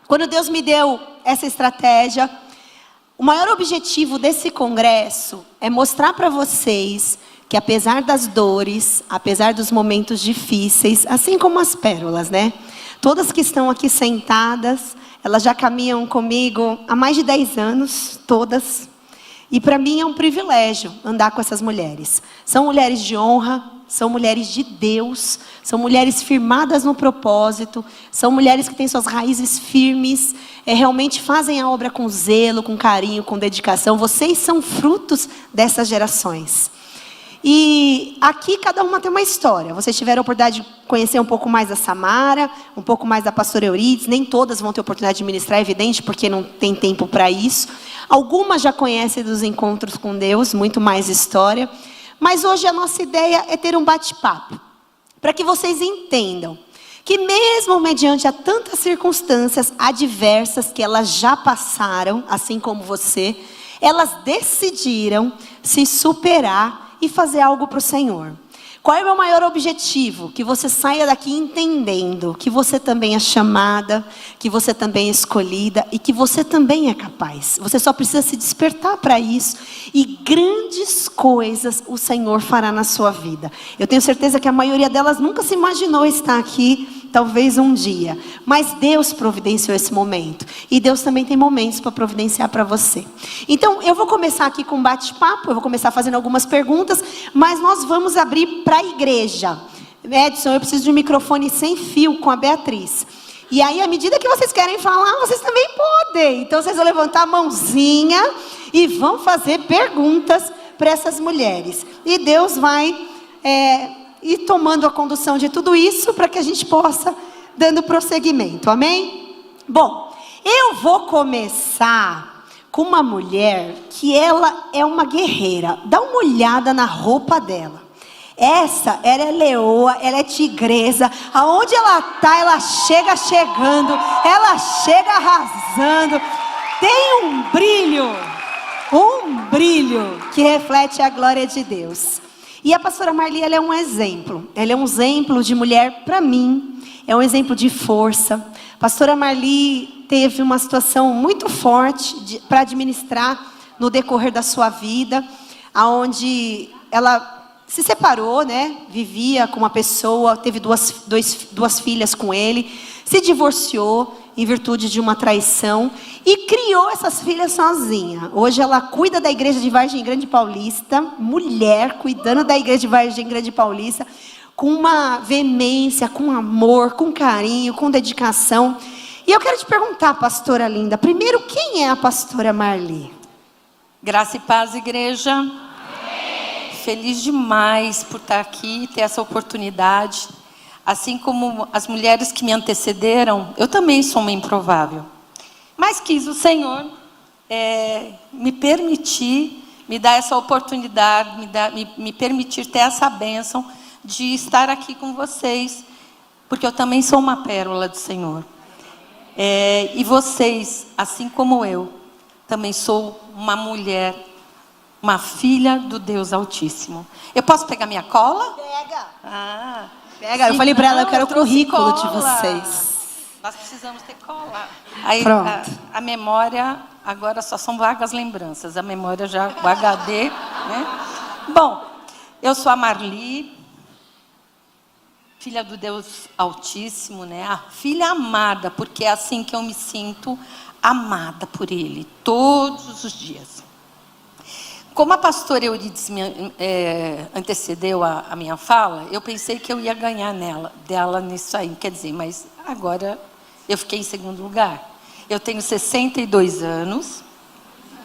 quando Deus me deu essa estratégia, o maior objetivo desse congresso é mostrar para vocês que apesar das dores, apesar dos momentos difíceis, assim como as pérolas, né? Todas que estão aqui sentadas, elas já caminham comigo há mais de 10 anos, todas. E para mim é um privilégio andar com essas mulheres. São mulheres de honra, são mulheres de Deus, são mulheres firmadas no propósito, são mulheres que têm suas raízes firmes, realmente fazem a obra com zelo, com carinho, com dedicação. Vocês são frutos dessas gerações. E aqui cada uma tem uma história. Vocês tiveram a oportunidade de conhecer um pouco mais da Samara, um pouco mais da pastora Eurides. Nem todas vão ter oportunidade de ministrar, é evidente, porque não tem tempo para isso. Algumas já conhecem dos encontros com Deus, muito mais história. Mas hoje a nossa ideia é ter um bate-papo, para que vocês entendam que mesmo mediante a tantas circunstâncias adversas que elas já passaram, assim como você, elas decidiram se superar e fazer algo para o Senhor. Qual é o meu maior objetivo? Que você saia daqui entendendo que você também é chamada, que você também é escolhida e que você também é capaz. Você só precisa se despertar para isso e grandes coisas o Senhor fará na sua vida. Eu tenho certeza que a maioria delas nunca se imaginou estar aqui, talvez um dia. Mas Deus providenciou esse momento. E Deus também tem momentos para providenciar para você. Então, eu vou começar aqui com um bate-papo, eu vou começar fazendo algumas perguntas, mas nós vamos abrir para a igreja. Edson, eu preciso de um microfone sem fio com a Beatriz. E aí, à medida que vocês querem falar, vocês também podem. Então, vocês vão levantar a mãozinha e vão fazer perguntas para essas mulheres. E Deus vai ir tomando a condução de tudo isso para que a gente possa dando prosseguimento. Amém? Bom, eu vou começar com uma mulher que ela é uma guerreira. Dá uma olhada na roupa dela. Ela é leoa, ela é tigresa. Aonde ela está, ela chega chegando, ela chega arrasando. Tem um brilho que reflete a glória de Deus. E a pastora Marli, ela é um exemplo. Ela é um exemplo de mulher para mim. É um exemplo de força. A pastora Marli teve uma situação muito forte para administrar no decorrer da sua vida, aonde ela se separou, né? Vivia com uma pessoa, teve duas filhas com ele, se divorciou em virtude de uma traição e criou essas filhas sozinha. Hoje ela cuida da igreja de Vargem Grande Paulista, mulher cuidando da igreja de Vargem Grande Paulista, com uma veemência, com amor, com carinho, com dedicação. E eu quero te perguntar, pastora linda, primeiro, quem é a pastora Marli? Graça e paz, igreja. Feliz demais por estar aqui, ter essa oportunidade. Assim como as mulheres que me antecederam, eu também sou uma improvável. Mas quis o Senhor me permitir, me dar essa oportunidade, me permitir ter essa bênção de estar aqui com vocês. Porque eu também sou uma pérola do Senhor. E vocês, assim como eu, também sou uma mulher, uma filha do Deus Altíssimo. Eu posso pegar minha cola? Pega. Pega. Eu falei para ela, eu quero o currículo de vocês. Nós precisamos ter cola. Aí, pronto. A memória, agora só são vagas lembranças. A memória já, o HD, né? Bom, eu sou a Marli, filha do Deus Altíssimo, né? A filha amada, porque é assim que eu me sinto amada por Ele, todos os dias. Como a pastora Eurides antecedeu a minha fala, eu pensei que eu ia ganhar dela nisso aí. Quer dizer, mas agora eu fiquei em segundo lugar. Eu tenho 62 anos,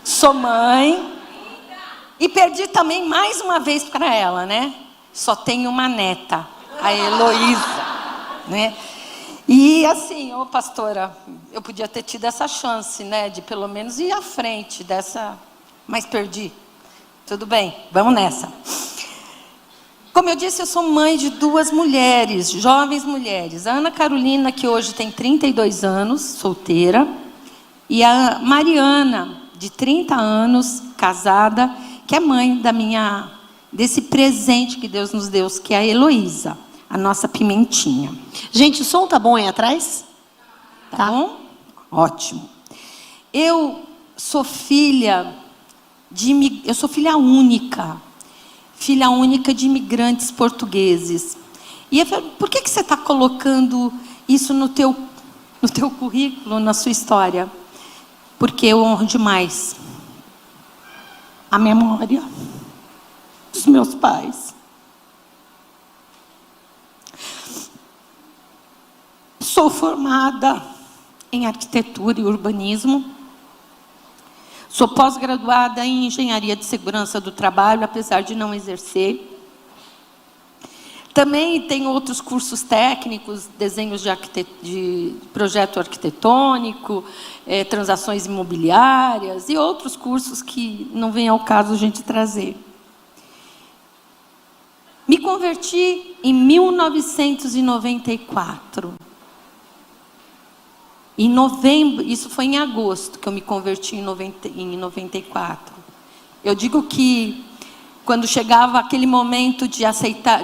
sou mãe e perdi também mais uma vez para ela, né? Só tenho uma neta, a Heloísa, né? E assim, pastora, eu podia ter tido essa chance, né? De pelo menos ir à frente dessa, mas perdi. Tudo bem, vamos nessa. Como eu disse, eu sou mãe de 2 mulheres, jovens mulheres. A Ana Carolina, que hoje tem 32 anos, solteira. E a Mariana, de 30 anos, casada, que é mãe desse presente que Deus nos deu, que é a Heloísa, a nossa pimentinha. Gente, o som tá bom aí atrás? Tá bom? Ótimo. Eu sou filha única. Filha única de imigrantes portugueses. E eu falei, por que você está colocando isso no teu currículo, na sua história? Porque eu honro demais a memória dos meus pais. Sou formada em arquitetura e urbanismo. Sou pós-graduada em engenharia de segurança do trabalho, apesar de não exercer. Também tenho outros cursos técnicos, desenhos de projeto arquitetônico, transações imobiliárias e outros cursos que não vem ao caso a gente trazer. Me converti em 1994. Em novembro, isso foi em agosto que eu me converti em 94. Eu digo que quando chegava aquele momento de aceitar,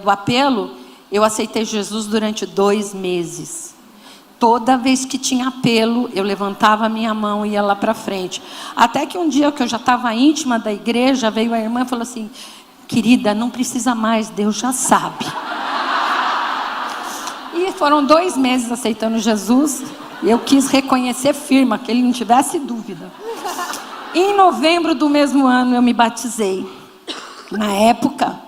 do apelo, eu aceitei Jesus durante 2 meses. Toda vez que tinha apelo, eu levantava a minha mão e ia lá para frente. Até que um dia que eu já estava íntima da igreja, veio a irmã e falou assim, querida, não precisa mais, Deus já sabe. E foram 2 meses aceitando Jesus. Eu quis reconhecer firme, que ele não tivesse dúvida. Em novembro do mesmo ano, eu me batizei. Na época,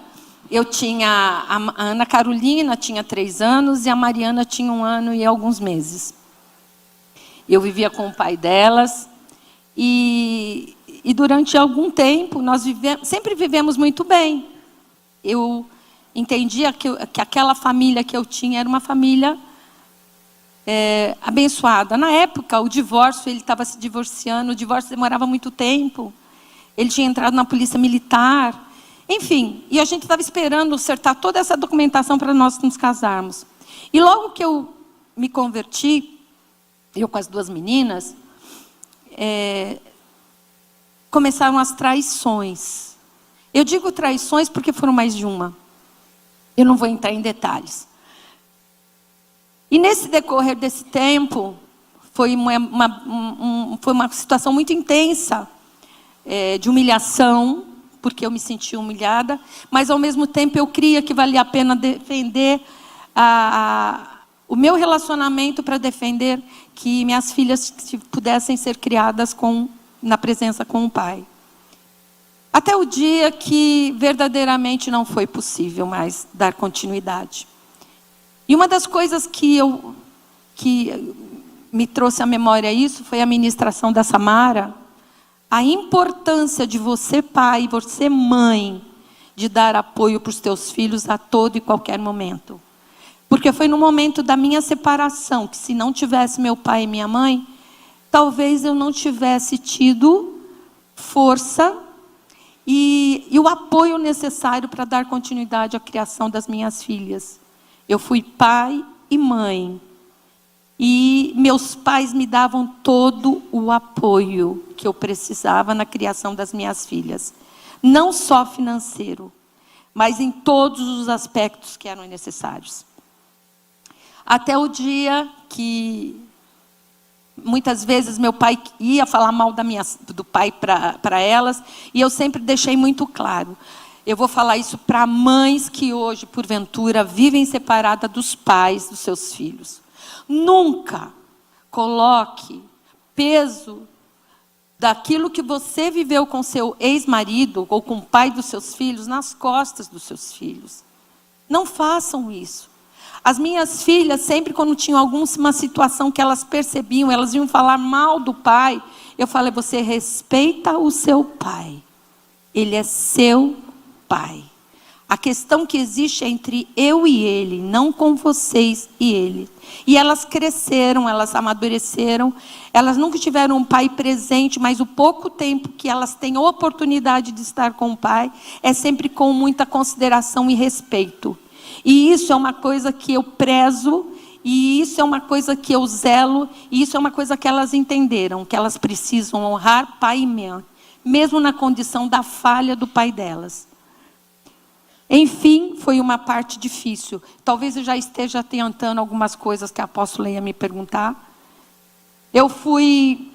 eu tinha... A Ana Carolina tinha 3 anos e a Mariana tinha 1 ano e alguns meses. Eu vivia com o pai delas. E durante algum tempo, nós sempre vivemos muito bem. Eu entendia que aquela família que eu tinha era uma família abençoada. Na época, o divórcio, ele estava se divorciando, o divórcio demorava muito tempo. Ele tinha entrado na polícia militar. Enfim, e a gente estava esperando acertar toda essa documentação para nós nos casarmos. E logo que eu me converti, eu com as 2 meninas, começaram as traições. Eu digo traições porque foram mais de uma. Eu não vou entrar em detalhes. E nesse decorrer desse tempo, foi uma situação muito intensa, de humilhação, porque eu me sentia humilhada, mas ao mesmo tempo eu cria que valia a pena defender o meu relacionamento para defender que minhas filhas pudessem ser criadas na presença com o pai. Até o dia que verdadeiramente não foi possível mais dar continuidade. E uma das coisas que me trouxe à memória isso foi a ministração da Samara, a importância de você, pai, você, mãe, de dar apoio para os teus filhos a todo e qualquer momento. Porque foi no momento da minha separação, que se não tivesse meu pai e minha mãe, talvez eu não tivesse tido força e o apoio necessário para dar continuidade à criação das minhas filhas. Eu fui pai e mãe. E meus pais me davam todo o apoio que eu precisava na criação das minhas filhas. Não só financeiro, mas em todos os aspectos que eram necessários. Até o dia que, muitas vezes, meu pai ia falar mal do pai para elas, e eu sempre deixei muito claro. Eu vou falar isso para mães que hoje, porventura, vivem separadas dos pais dos seus filhos. Nunca coloque peso daquilo que você viveu com seu ex-marido ou com o pai dos seus filhos nas costas dos seus filhos. Não façam isso. As minhas filhas, sempre quando tinham alguma situação que elas percebiam, elas iam falar mal do pai, eu falei, você respeita o seu pai. Ele é seu pai. A questão que existe é entre eu e ele, não com vocês e ele. E elas cresceram, elas amadureceram, elas nunca tiveram um pai presente, mas o pouco tempo que elas têm a oportunidade de estar com o pai, é sempre com muita consideração e respeito. E isso é uma coisa que eu prezo, e isso é uma coisa que eu zelo, e isso é uma coisa que elas entenderam, que elas precisam honrar pai e mãe, mesmo na condição da falha do pai delas. Enfim, foi uma parte difícil. Talvez eu já esteja adiantando algumas coisas que a apóstola ia me perguntar. Eu fui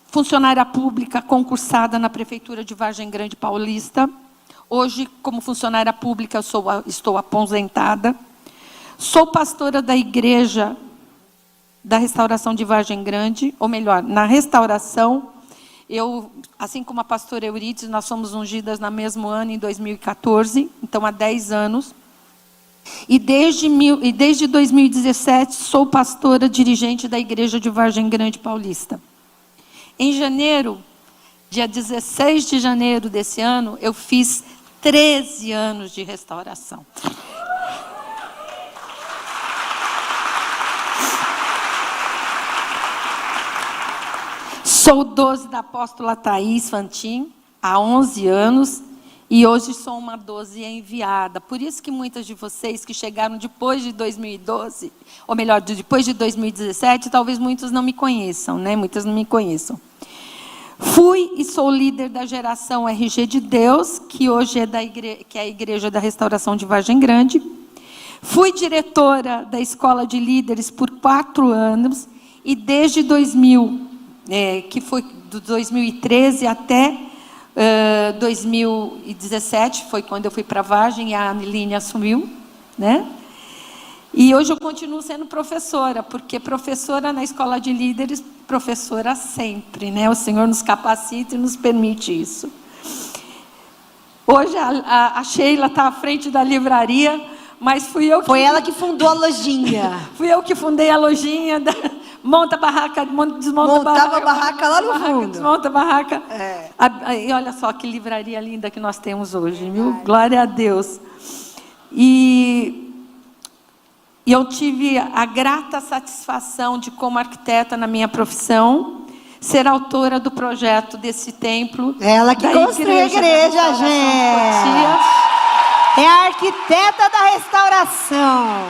funcionária pública concursada na Prefeitura de Vargem Grande Paulista. Hoje, como funcionária pública, estou aposentada. Sou pastora da Igreja da Restauração de Vargem Grande, ou melhor, na Restauração. Eu, assim como a pastora Euridice, nós somos ungidas no mesmo ano, em 2014, então há 10 anos. E desde 2017, sou pastora dirigente da Igreja de Vargem Grande Paulista. Em janeiro, dia 16 de janeiro desse ano, eu fiz 13 anos de restauração. Sou 12 da apóstola Thaís Fantin, há 11 anos, e hoje sou uma 12 enviada. Por isso que muitas de vocês que chegaram depois de 2012, ou melhor, depois de 2017, talvez muitos não me conheçam, né? Muitas não me conheçam. Fui e sou líder da geração RG de Deus, que hoje que é a Igreja da Restauração de Vargem Grande. Fui diretora da Escola de Líderes por 4 anos, e desde 2000, que foi de 2013 até 2017, foi quando eu fui para Vargem e a Aniline assumiu, né? E hoje eu continuo sendo professora, porque professora na Escola de Líderes, professora sempre, né? O Senhor nos capacita e nos permite isso. Hoje a Sheila está à frente da livraria, mas fui eu que... Foi ela que fundou a lojinha. Fui eu que fundei a lojinha, monta a barraca, desmonta Montava a barraca lá no fundo. Desmonta a barraca. E olha só que livraria linda que nós temos hoje, viu? Glória a Deus. E eu tive a grata satisfação de, como arquiteta na minha profissão, ser autora do projeto desse templo. Ela que construiu a igreja, gente. É a arquiteta da restauração.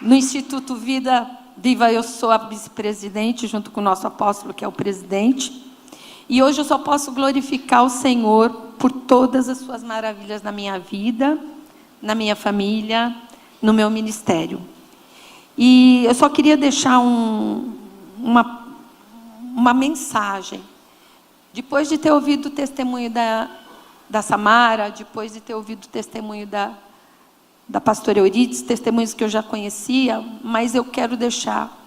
No Instituto Vida Viva, eu sou a vice-presidente, junto com o nosso apóstolo, que é o presidente. E hoje eu só posso glorificar o Senhor por todas as suas maravilhas na minha vida, na minha família, no meu ministério. E eu só queria deixar uma mensagem. Depois de ter ouvido o testemunho da Samara, depois de ter ouvido o testemunho da pastora Euridice, testemunhos que eu já conhecia, mas eu quero deixar.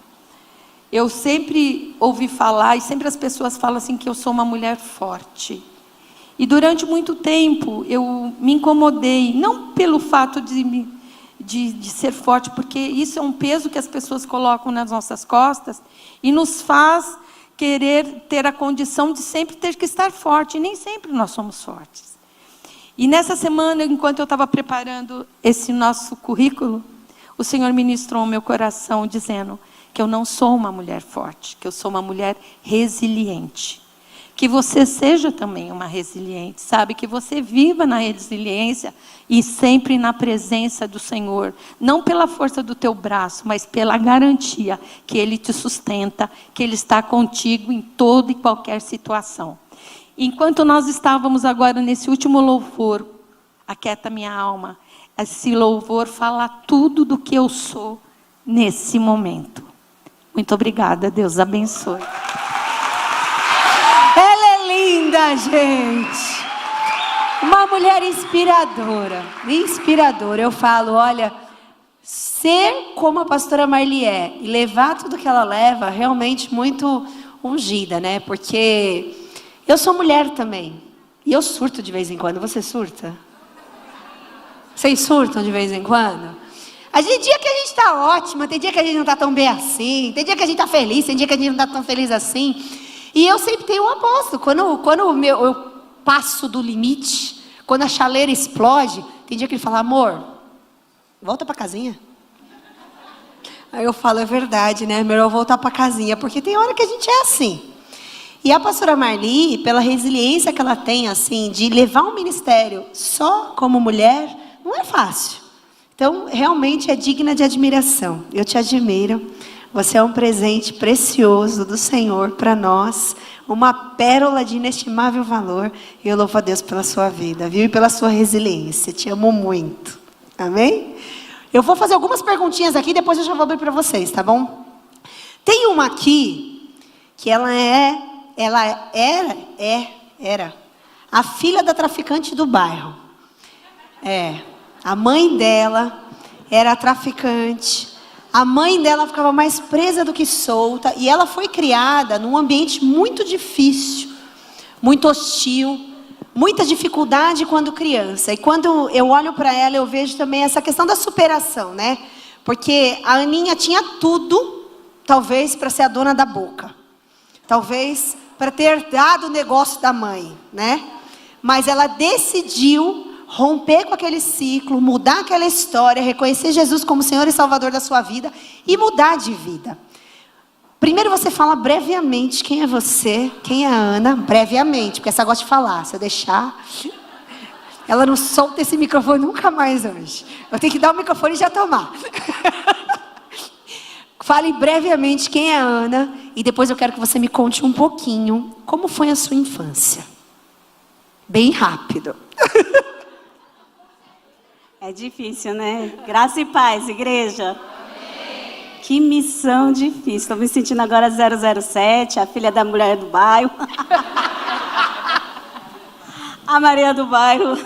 Eu sempre ouvi falar, e sempre as pessoas falam assim, que eu sou uma mulher forte. E durante muito tempo eu me incomodei, não pelo fato de ser forte, porque isso é um peso que as pessoas colocam nas nossas costas e nos faz querer ter a condição de sempre ter que estar forte, e nem sempre nós somos fortes. E nessa semana, enquanto eu estava preparando esse nosso currículo, o Senhor ministrou ao meu coração, dizendo que eu não sou uma mulher forte, que eu sou uma mulher resiliente. Que você seja também uma resiliente, sabe? Que você viva na resiliência e sempre na presença do Senhor. Não pela força do teu braço, mas pela garantia que Ele te sustenta, que Ele está contigo em toda e qualquer situação. Enquanto nós estávamos agora nesse último louvor, Aquieta Minha Alma, esse louvor fala tudo do que eu sou nesse momento. Muito obrigada, Deus abençoe. Ela é linda, gente. Uma mulher inspiradora. Inspiradora. Eu falo, olha, ser como a pastora Marli é e levar tudo que ela leva, realmente muito ungida, né? Porque eu sou mulher também. E eu surto de vez em quando. Você surta? Vocês surtam de vez em quando? Tem dia que a gente está ótima, tem dia que a gente não está tão bem assim, tem dia que a gente está feliz, tem dia que a gente não está tão feliz assim. E eu sempre tenho um oposto. Quando eu passo do limite, quando a chaleira explode, tem dia que ele fala, amor, volta para casinha. Aí eu falo, é verdade, né? Melhor voltar para casinha, porque tem hora que a gente é assim. E a pastora Marli, pela resiliência que ela tem, assim, de levar um ministério só como mulher, não é fácil. Então, realmente é digna de admiração. Eu te admiro. Você é um presente precioso do Senhor para nós. Uma pérola de inestimável valor. E eu louvo a Deus pela sua vida, viu? E pela sua resiliência. Te amo muito. Amém? Eu vou fazer algumas perguntinhas aqui, depois eu já vou abrir para vocês, tá bom? Tem uma aqui, que ela era a filha da traficante do bairro. A mãe dela era traficante. A mãe dela ficava mais presa do que solta. E ela foi criada num ambiente muito difícil, muito hostil, muita dificuldade quando criança. E quando eu olho para ela, eu vejo também essa questão da superação, né? Porque a Aninha tinha tudo, talvez para ser a dona da boca. Talvez para ter dado o negócio da mãe, né? Mas ela decidiu romper com aquele ciclo, mudar aquela história, reconhecer Jesus como Senhor e Salvador da sua vida e mudar de vida. Primeiro você fala brevemente quem é você, quem é a Ana, brevemente, porque essa gosta de falar. Se eu deixar, ela não solta esse microfone nunca mais hoje. Eu tenho que dar o microfone e já tomar. Fale brevemente quem é a Ana e depois eu quero que você me conte um pouquinho como foi a sua infância. Bem rápido. É difícil, né? Graça e paz, igreja. Amém. Que missão difícil. Estou me sentindo agora 007, a filha da mulher do bairro. A Maria do bairro.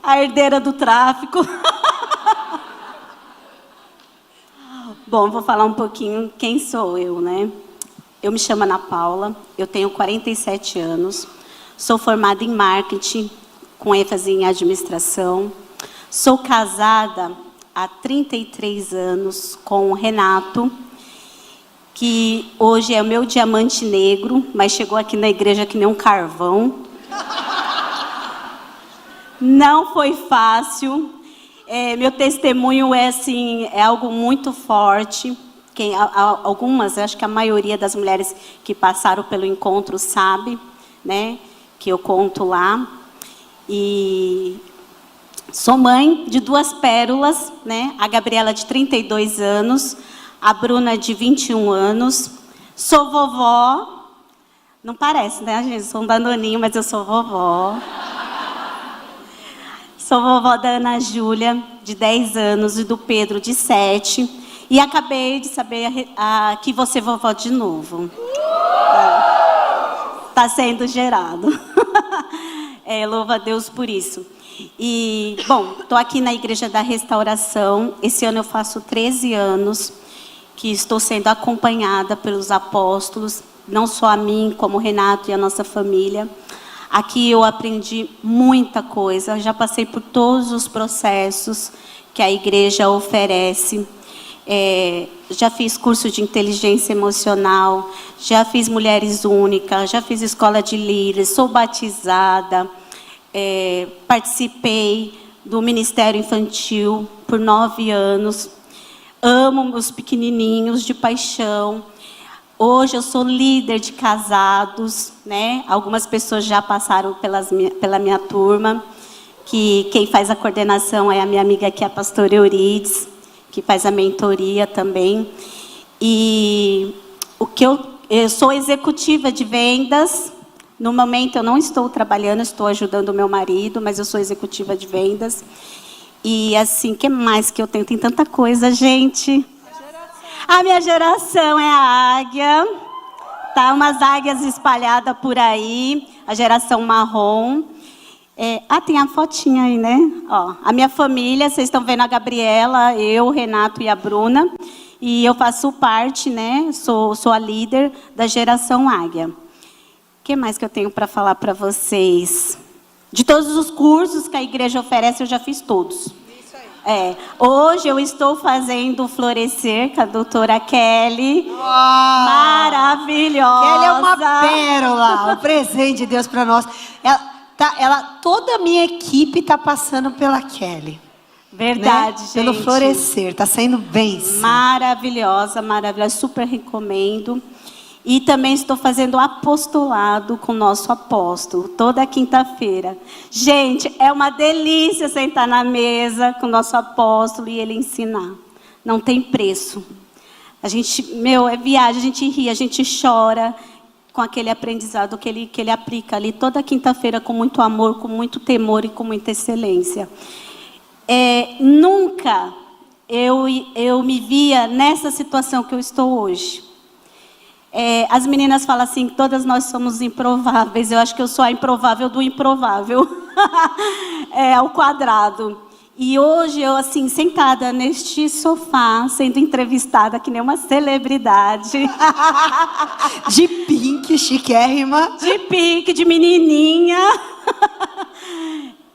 A herdeira do tráfico. Bom, vou falar um pouquinho quem sou eu, né? Eu me chamo Ana Paula, eu tenho 47 anos, sou formada em marketing, com ênfase em administração. Sou casada há 33 anos com o Renato, que hoje é o meu diamante negro, mas chegou aqui na igreja que nem um carvão. Não foi fácil. Meu testemunho é algo muito forte. Algumas, acho que a maioria das mulheres que passaram pelo encontro sabe, né, que eu conto lá. E sou mãe de 2 pérolas, né? A Gabriela de 32 anos, a Bruna de 21 anos. Sou vovó. Não parece, né, gente? Sou um danoninho, mas eu sou vovó. Sou vovó da Ana Júlia, de 10 anos, e do Pedro, de 7. E acabei de saber que vou ser vovó de novo. Está sendo gerado. Louva a Deus por isso. E, bom, estou aqui na Igreja da Restauração. Esse ano eu faço 13 anos que estou sendo acompanhada pelos apóstolos, não só a mim, como o Renato e a nossa família. Aqui eu aprendi muita coisa, já passei por todos os processos que a igreja oferece. Já fiz curso de inteligência emocional, já fiz Mulheres Únicas, já fiz escola de líderes, sou batizada. Participei do Ministério Infantil por 9 anos. Amo os pequenininhos de paixão. Hoje eu sou líder de casados, né? Algumas pessoas já passaram pela minha turma, que quem faz a coordenação é a minha amiga aqui, a pastora Eurides, que faz a mentoria também. E eu sou executiva de vendas. No momento eu não estou trabalhando, estou ajudando o meu marido, mas eu sou executiva de vendas. E assim, o que mais que eu tenho? Tem tanta coisa, gente. A minha geração é a águia. Tá umas águias espalhadas por aí. A geração marrom. Tem a fotinha aí, né? Ó, a minha família, vocês estão vendo a Gabriela, eu, o Renato e a Bruna. E eu faço parte, né? Sou a líder da geração águia. O que mais que eu tenho para falar para vocês? De todos os cursos que a igreja oferece, eu já fiz todos. Isso aí. Hoje eu estou fazendo Florescer com a doutora Kelly. Uau! Maravilhosa! Kelly é uma pérola, um presente de Deus para nós. Toda a minha equipe está passando pela Kelly. Verdade, né? gente. Pelo Florescer, está saindo bem. Maravilhosa, maravilhosa, super recomendo. E também estou fazendo apostolado com o nosso apóstolo, toda quinta-feira. Gente, é uma delícia sentar na mesa com o nosso apóstolo e ele ensinar. Não tem preço. A gente, é viagem, a gente ri, a gente chora com aquele aprendizado que ele aplica ali toda quinta-feira com muito amor, com muito temor e com muita excelência. nunca eu me via nessa situação que eu estou hoje. As meninas falam assim, todas nós somos improváveis. Eu acho que eu sou a improvável do improvável. Ao quadrado. E hoje eu, assim, sentada neste sofá, sendo entrevistada que nem uma celebridade. De pink, chiquérrima. De pink, de menininha.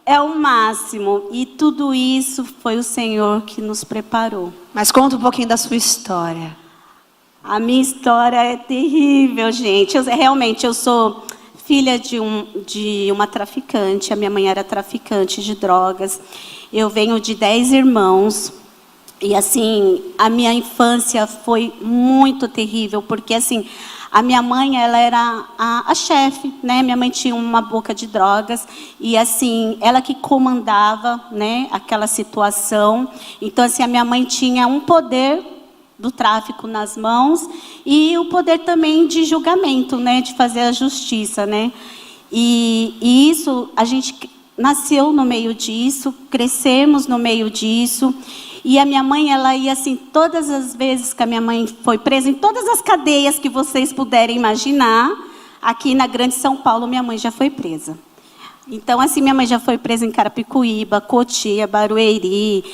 É o máximo. E tudo isso foi o Senhor que nos preparou. Mas conta um pouquinho da sua história. A minha história é terrível, gente. Realmente, eu sou filha de uma traficante. A minha mãe era traficante de drogas. Eu venho de 10 irmãos. E, assim, a minha infância foi muito terrível. Porque, assim, a minha mãe, ela era a chefe, né? Minha mãe tinha uma boca de drogas. E, assim, ela que comandava, né, aquela situação. Então, assim, a minha mãe tinha um poder do tráfico nas mãos e o poder também de julgamento, né, de fazer a justiça, né? E isso, a gente nasceu no meio disso, crescemos no meio disso. E a minha mãe, ela ia assim, todas as vezes que a minha mãe foi presa, em todas as cadeias que vocês puderem imaginar, aqui na Grande São Paulo, minha mãe já foi presa. Então, assim, minha mãe já foi presa em Carapicuíba, Cotia, Barueri,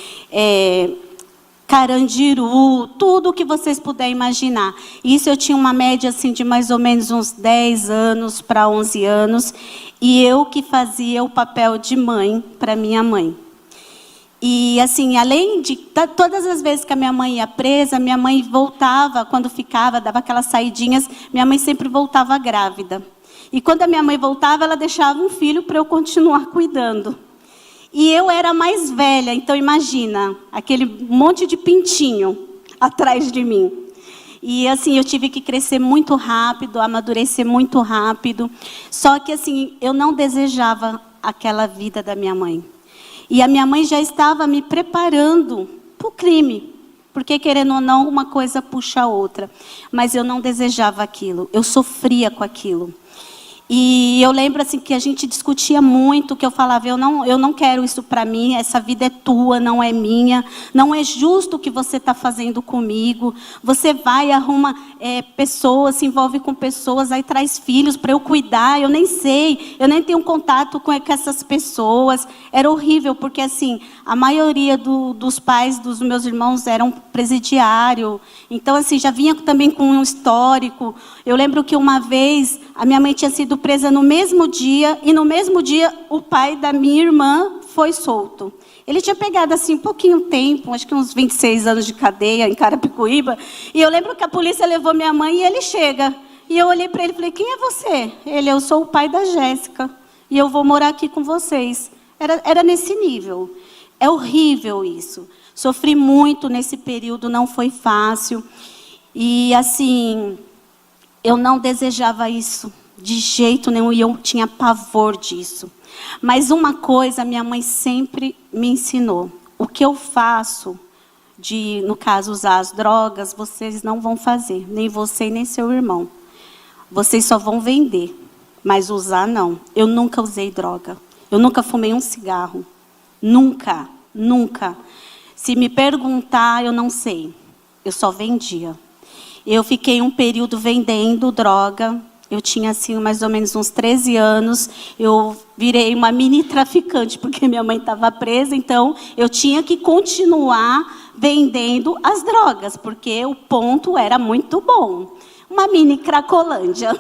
Carandiru, tudo que vocês puderem imaginar. Isso eu tinha uma média assim, de mais ou menos uns 10 anos para 11 anos. E eu que fazia o papel de mãe para minha mãe. E assim, além de todas as vezes que a minha mãe ia presa, minha mãe voltava, quando ficava, dava aquelas saidinhas, minha mãe sempre voltava grávida. E quando a minha mãe voltava, ela deixava um filho para eu continuar cuidando. E eu era mais velha, então imagina, aquele monte de pintinho atrás de mim. E assim, eu tive que crescer muito rápido, amadurecer muito rápido. Só que assim, eu não desejava aquela vida da minha mãe. E a minha mãe já estava me preparando para o crime. Porque, querendo ou não, uma coisa puxa a outra. Mas eu não desejava aquilo, eu sofria com aquilo. E eu lembro assim que a gente discutia muito, que eu falava, eu não quero isso para mim, essa vida é tua, não é minha, não é justo o que você está fazendo comigo. Você vai, arruma pessoas, se envolve com pessoas, aí traz filhos para eu cuidar, eu nem sei, eu nem tenho contato com essas pessoas. Era horrível, porque assim, a maioria dos pais dos meus irmãos eram presidiário, então assim, já vinha também com um histórico. Eu lembro que uma vez, a minha mãe tinha sido presa no mesmo dia, e no mesmo dia o pai da minha irmã foi solto. Ele tinha pegado assim um pouquinho tempo, acho que uns 26 anos de cadeia em Carapicuíba, e eu lembro que a polícia levou minha mãe e ele chega. E eu olhei para ele e falei, quem é você? Ele, eu sou o pai da Jéssica, e eu vou morar aqui com vocês. Era nesse nível. É horrível isso. Sofri muito nesse período, não foi fácil. E assim, eu não desejava isso de jeito nenhum, e eu tinha pavor disso. Mas uma coisa minha mãe sempre me ensinou. O que eu faço, no caso, usar as drogas, vocês não vão fazer. Nem você e nem seu irmão. Vocês só vão vender. Mas usar, não. Eu nunca usei droga. Eu nunca fumei um cigarro. Nunca, nunca. Se me perguntar, eu não sei. Eu só vendia. Eu fiquei um período vendendo droga. Eu tinha, assim, mais ou menos uns 13 anos. Eu virei uma mini traficante, porque minha mãe estava presa. Então, eu tinha que continuar vendendo as drogas, porque o ponto era muito bom. Uma mini Cracolândia.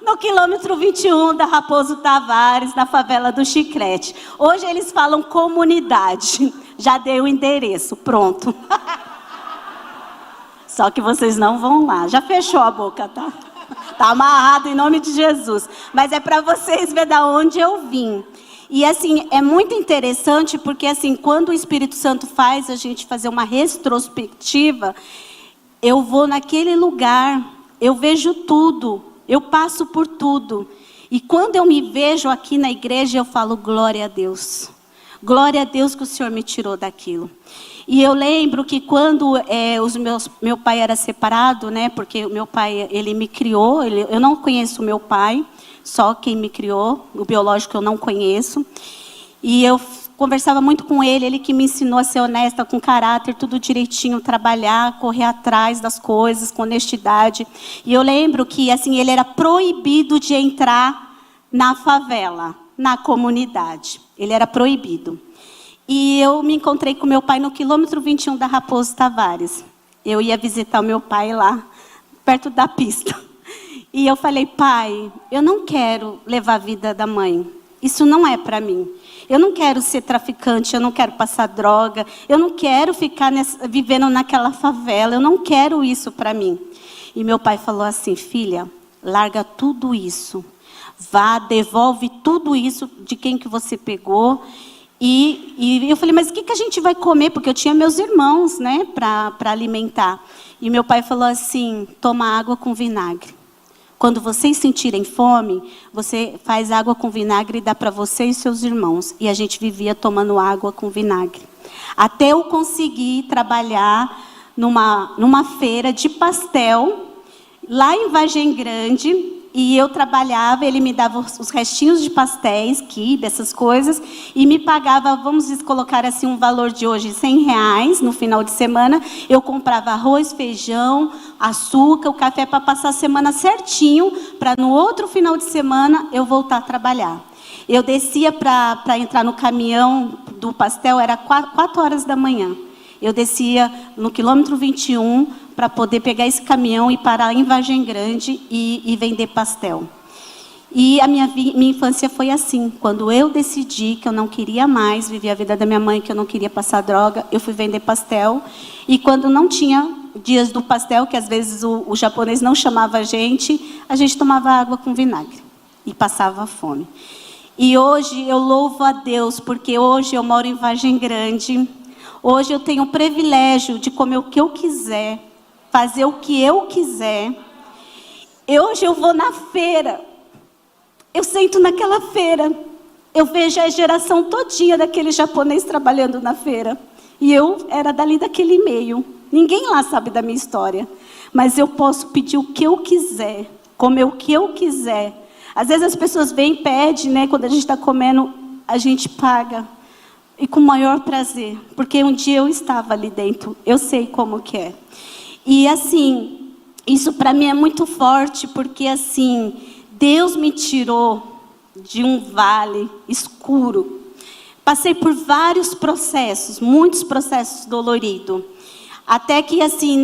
No quilômetro 21 da Raposo Tavares, na favela do Chiclete. Hoje eles falam comunidade. Já dei o endereço, pronto. Só que vocês não vão lá. Já fechou a boca, tá? Tá amarrado em nome de Jesus. Mas é para vocês verem de onde eu vim. E assim, é muito interessante porque assim, quando o Espírito Santo faz a gente fazer uma retrospectiva, eu vou naquele lugar, eu vejo tudo, eu passo por tudo. E quando eu me vejo aqui na igreja, eu falo, glória a Deus. Glória a Deus que o Senhor me tirou daquilo. E eu lembro que quando meu pai era separado, né? Porque o meu pai, ele me criou. Eu não conheço o meu pai, só quem me criou. O biológico eu não conheço. E eu conversava muito com ele que me ensinou a ser honesta, com caráter, tudo direitinho, trabalhar, correr atrás das coisas, com honestidade. E eu lembro que assim, ele era proibido de entrar na favela, na comunidade. Ele era proibido. E eu me encontrei com meu pai no quilômetro 21 da Raposo Tavares. Eu ia visitar o meu pai lá, perto da pista. E eu falei, pai, eu não quero levar a vida da mãe. Isso não é para mim. Eu não quero ser traficante, eu não quero passar droga, eu não quero ficar vivendo naquela favela, eu não quero isso para mim. E meu pai falou assim, filha, larga tudo isso. Vá, devolve tudo isso de quem que você pegou. E eu falei, mas o que a gente vai comer? Porque eu tinha meus irmãos, né, para alimentar. E meu pai falou assim, toma água com vinagre. Quando vocês sentirem fome, você faz água com vinagre e dá para você e seus irmãos. E a gente vivia tomando água com vinagre. Até eu conseguir trabalhar numa feira de pastel, lá em Vargem Grande. E eu trabalhava, ele me dava os restinhos de pastéis, quibe, essas coisas, e me pagava, vamos colocar assim um valor de hoje, R$100 no final de semana. Eu comprava arroz, feijão, açúcar, o café para passar a semana certinho, para no outro final de semana eu voltar a trabalhar. Eu descia para entrar no caminhão do pastel, era 4 horas da manhã. Eu descia no quilômetro 21 para poder pegar esse caminhão e parar em Vargem Grande e vender pastel. E a minha infância foi assim. Quando eu decidi que eu não queria mais viver a vida da minha mãe, que eu não queria passar droga, eu fui vender pastel. E quando não tinha dias do pastel, que às vezes o japonês não chamava a gente tomava água com vinagre e passava fome. E hoje eu louvo a Deus, porque hoje eu moro em Vargem Grande. Hoje eu tenho o privilégio de comer o que eu quiser, fazer o que eu quiser. E hoje eu vou na feira, eu sento naquela feira, eu vejo a geração todinha daquele japonês trabalhando na feira. E eu era dali daquele meio. Ninguém lá sabe da minha história. Mas eu posso pedir o que eu quiser, comer o que eu quiser. Às vezes as pessoas vêm e pedem, né? Quando a gente está comendo, a gente paga. E com o maior prazer, porque um dia eu estava ali dentro, eu sei como que é. E assim, isso para mim é muito forte, porque assim, Deus me tirou de um vale escuro. Passei por vários processos, muitos processos doloridos. Até que assim,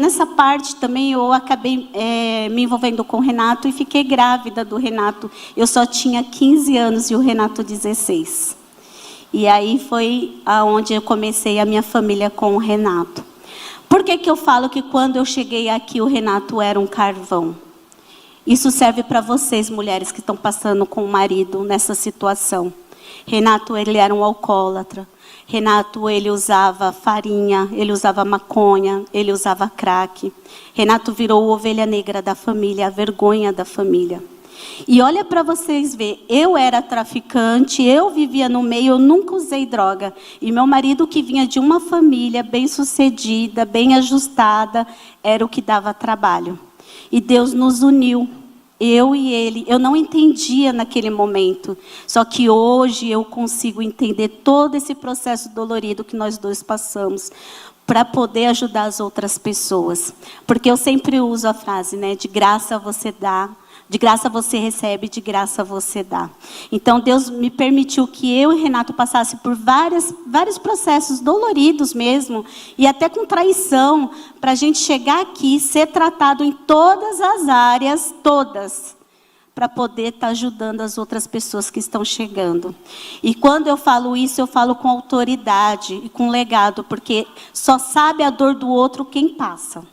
nessa parte também eu acabei me envolvendo com o Renato e fiquei grávida do Renato. Eu só tinha 15 anos e o Renato 16. E aí foi aonde eu comecei a minha família com o Renato. Por que eu falo que quando eu cheguei aqui o Renato era um carvão? Isso serve para vocês, mulheres que estão passando com o marido nessa situação. Renato, ele era um alcoólatra. Renato, ele usava farinha, ele usava maconha, ele usava crack. Renato virou a ovelha negra da família, a vergonha da família. E olha para vocês verem, eu era traficante, eu vivia no meio, eu nunca usei droga. E meu marido, que vinha de uma família bem-sucedida, bem ajustada, era o que dava trabalho. E Deus nos uniu, eu e ele. Eu não entendia naquele momento, só que hoje eu consigo entender todo esse processo dolorido que nós dois passamos, para poder ajudar as outras pessoas. Porque eu sempre uso a frase, né, de graça você dá. De graça você recebe, de graça você dá. Então, Deus me permitiu que eu e Renato passasse por vários processos doloridos mesmo, e até com traição, para a gente chegar aqui, ser tratado em todas as áreas, todas, para poder estar ajudando as outras pessoas que estão chegando. E quando eu falo isso, eu falo com autoridade e com legado, porque só sabe a dor do outro quem passa.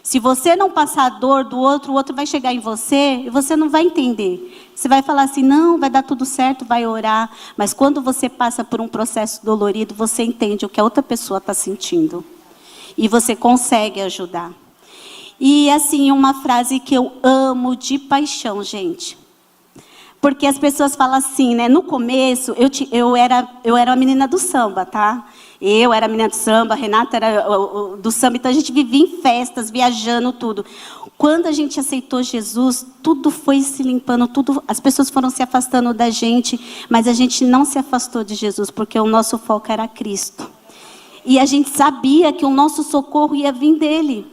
Se você não passar a dor do outro, o outro vai chegar em você e você não vai entender. Você vai falar assim, não, vai dar tudo certo, vai orar. Mas quando você passa por um processo dolorido, você entende o que a outra pessoa está sentindo. E você consegue ajudar. E assim, uma frase que eu amo de paixão, gente. Porque as pessoas falam assim, né? No começo, eu era a menina do samba, tá? Eu era a menina do samba, a Renata era do samba, então a gente vivia em festas, viajando, tudo. Quando a gente aceitou Jesus, tudo foi se limpando, as pessoas foram se afastando da gente, mas a gente não se afastou de Jesus, porque o nosso foco era Cristo. E a gente sabia que o nosso socorro ia vir dele.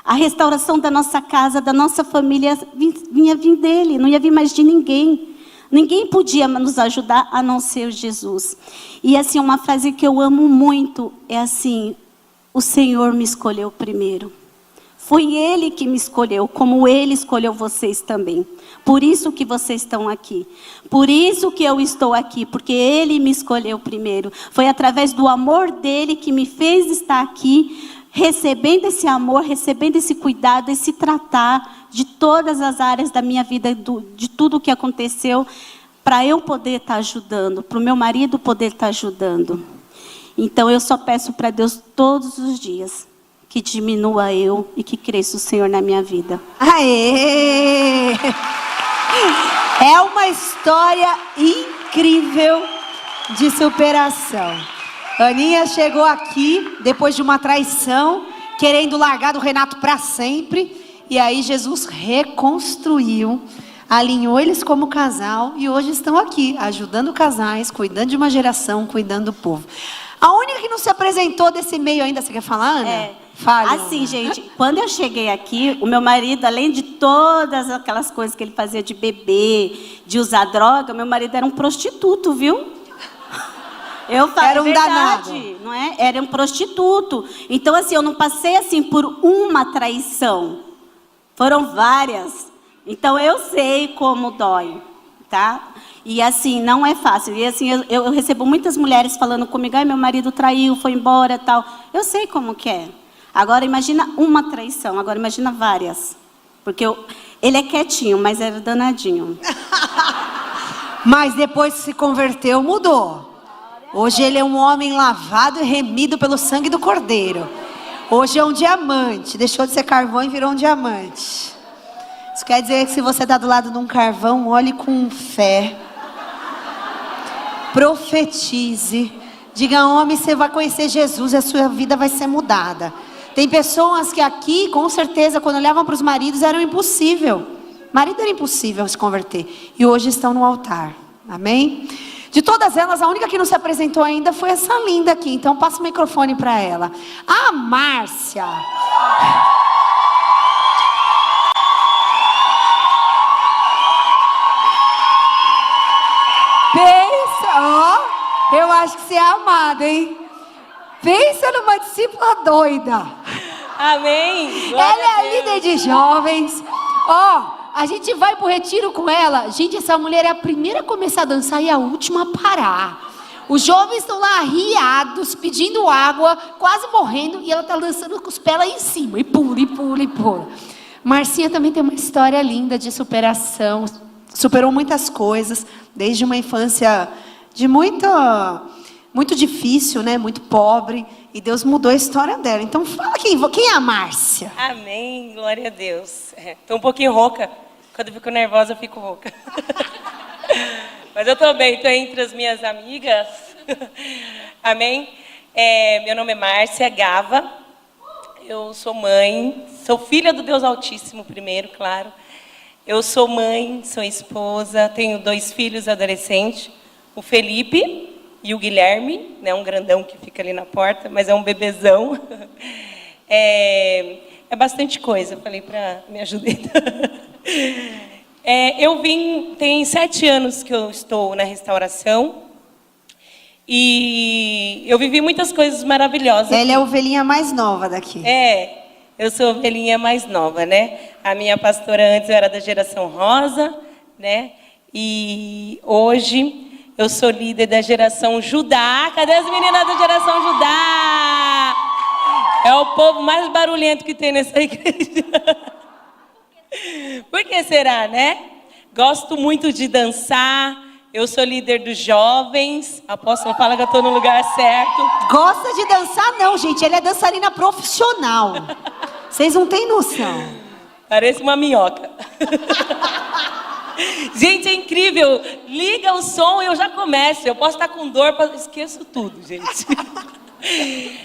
A restauração da nossa casa, da nossa família, vinha vir dele, não ia vir mais de ninguém. Ninguém podia nos ajudar a não ser Jesus. E assim, uma frase que eu amo muito é assim: o Senhor me escolheu primeiro. Foi Ele que me escolheu, como Ele escolheu vocês também. Por isso que vocês estão aqui. Por isso que eu estou aqui, porque Ele me escolheu primeiro. Foi através do amor dEle que me fez estar aqui, recebendo esse amor, recebendo esse cuidado, esse tratar de todas as áreas da minha vida, de tudo o que aconteceu, para eu poder estar ajudando, para o meu marido poder estar ajudando. Então eu só peço para Deus todos os dias que diminua eu e que cresça o Senhor na minha vida. Aê! É uma história incrível de superação. Aninha chegou aqui depois de uma traição, querendo largar do Renato para sempre. E aí Jesus reconstruiu, alinhou eles como casal e hoje estão aqui, ajudando casais, cuidando de uma geração, cuidando do povo. A única que não se apresentou desse meio ainda, você quer falar, Ana? Fale. Assim, gente, quando eu cheguei aqui, o meu marido, além de todas aquelas coisas que ele fazia de beber, de usar droga, meu marido era um prostituto, viu? Eu falo, era um verdade, danado, não é? Era um prostituto. Então, assim, eu não passei assim por uma traição. Foram várias. Então, eu sei como dói, tá? E assim, não é fácil. E assim, eu recebo muitas mulheres falando comigo: ai, meu marido traiu, foi embora, tal. Eu sei como que é. Agora, imagina uma traição. Agora, imagina várias. Porque ele é quietinho, mas era danadinho. Mas depois que se converteu, mudou. Hoje ele é um homem lavado e remido pelo sangue do Cordeiro. Hoje é um diamante. Deixou de ser carvão e virou um diamante. Isso quer dizer que se você está do lado de um carvão, olhe com fé. Profetize. Diga: homem, você vai conhecer Jesus e a sua vida vai ser mudada. Tem pessoas que aqui, com certeza, quando olhavam para os maridos, era impossível. Marido era impossível se converter. E hoje estão no altar. Amém? De todas elas, a única que não se apresentou ainda foi essa linda aqui. Então, passa o microfone para ela. A Márcia. Pensa, ó, eu acho que você é amada, hein? Pensa numa discípula doida. Amém. Ela é líder de jovens. Ó, a gente vai pro retiro com ela. Gente, essa mulher é a primeira a começar a dançar e a última a parar. Os jovens estão lá arriados, pedindo água, quase morrendo, e ela tá dançando com os pés lá em cima, e pula, e pula, e pula. Marcinha também tem uma história linda de superação. Superou muitas coisas, desde uma infância de muito difícil, né? Muito pobre. E Deus mudou a história dela. Então fala quem é a Márcia? Amém, glória a Deus. Tô um pouquinho rouca. Quando eu fico nervosa, eu fico rouca. Mas eu tô bem, tô entre as minhas amigas. Amém? Meu nome é Márcia Gava. Eu sou mãe, sou filha do Deus Altíssimo primeiro, claro. Eu sou mãe, sou esposa, tenho 2 filhos adolescentes. O Felipe e o Guilherme, né, um grandão que fica ali na porta, mas é um bebezão. É bastante coisa, falei para me ajudar. Tem 7 anos que eu estou na restauração e eu vivi muitas coisas maravilhosas. Ela é a ovelhinha mais nova daqui. Eu sou a ovelhinha mais nova, né? A minha pastora antes era da geração rosa, né? E hoje eu sou líder da geração Judá. Cadê as meninas da geração Judá? É o povo mais barulhento que tem nessa igreja. Por que será, né? Gosto muito de dançar. Eu sou líder dos jovens. Apóstolo fala que eu estou no lugar certo. Gosta de dançar? Não, gente. Ela é dançarina profissional. Vocês não têm noção. Parece uma minhoca. Gente, é incrível. Liga o som e eu já começo. Eu posso estar com dor, esqueço tudo, gente.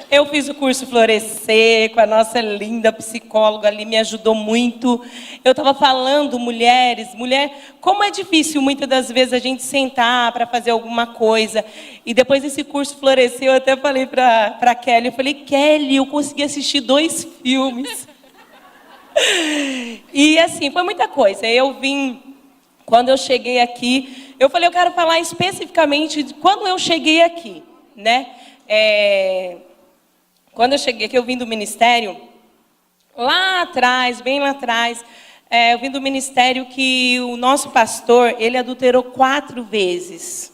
Eu fiz o curso Florescer com a nossa linda psicóloga ali, me ajudou muito. Eu estava falando, mulher, como é difícil muitas das vezes a gente sentar para fazer alguma coisa. E depois desse curso Florescer, eu até falei para Kelly, eu falei, Kelly, eu consegui assistir 2 filmes. E assim, foi muita coisa. Quando eu cheguei aqui, eu falei, eu quero falar especificamente de quando eu cheguei aqui, né? Quando eu cheguei aqui, eu vim do ministério, lá atrás, bem lá atrás, eu vim do ministério que o nosso pastor, ele adulterou 4 vezes.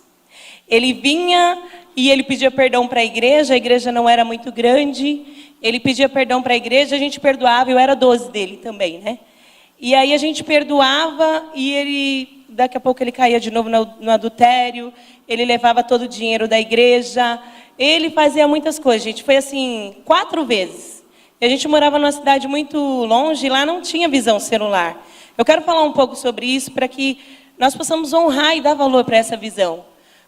Ele vinha e ele pedia perdão para a igreja não era muito grande, ele pedia perdão para a igreja, a gente perdoava, eu era 12 dele também, né? E aí a gente perdoava e daqui a pouco ele caía de novo no adultério, ele levava todo o dinheiro da igreja, ele fazia muitas coisas, gente. Foi assim, 4 vezes. E a gente morava numa cidade muito longe e lá não tinha visão celular. Eu quero falar um pouco sobre isso para que nós possamos honrar e dar valor para essa visão.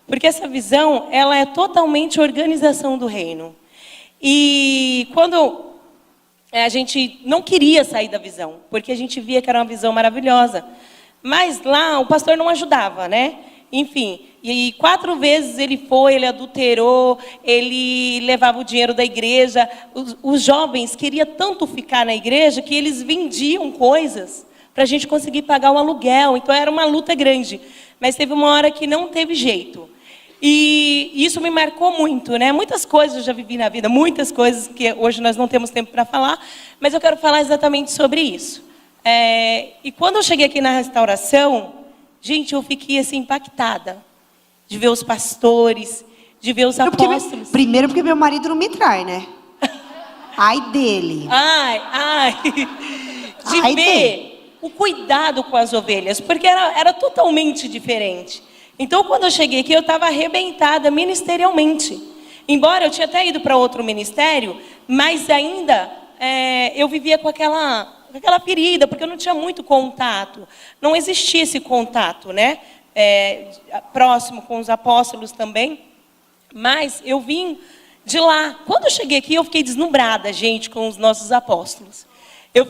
Porque essa visão, ela é totalmente organização do reino. E quando a gente não queria sair da visão, porque a gente via que era uma visão maravilhosa. Mas lá o pastor não ajudava, né? Enfim, e 4 vezes ele adulterou, ele levava o dinheiro da igreja. Os jovens queriam tanto ficar na igreja que eles vendiam coisas para a gente conseguir pagar o aluguel. Então era uma luta grande. Mas teve uma hora que não teve jeito. E isso me marcou muito, né? Muitas coisas eu já vivi na vida, muitas coisas que hoje nós não temos tempo para falar, mas eu quero falar exatamente sobre isso. E quando eu cheguei aqui na restauração, gente, eu fiquei assim impactada de ver os pastores, de ver os apóstolos. Primeiro porque meu marido não me trai, né? Ai dele. Ai. De ver o cuidado com as ovelhas, porque era totalmente diferente. Então, quando eu cheguei aqui, eu estava arrebentada ministerialmente. Embora eu tinha até ido para outro ministério, mas ainda eu vivia com aquela ferida, porque eu não tinha muito contato. Não existia esse contato, né? Próximo com os apóstolos também. Mas eu vim de lá. Quando eu cheguei aqui, eu fiquei deslumbrada, gente, com os nossos apóstolos. Eu,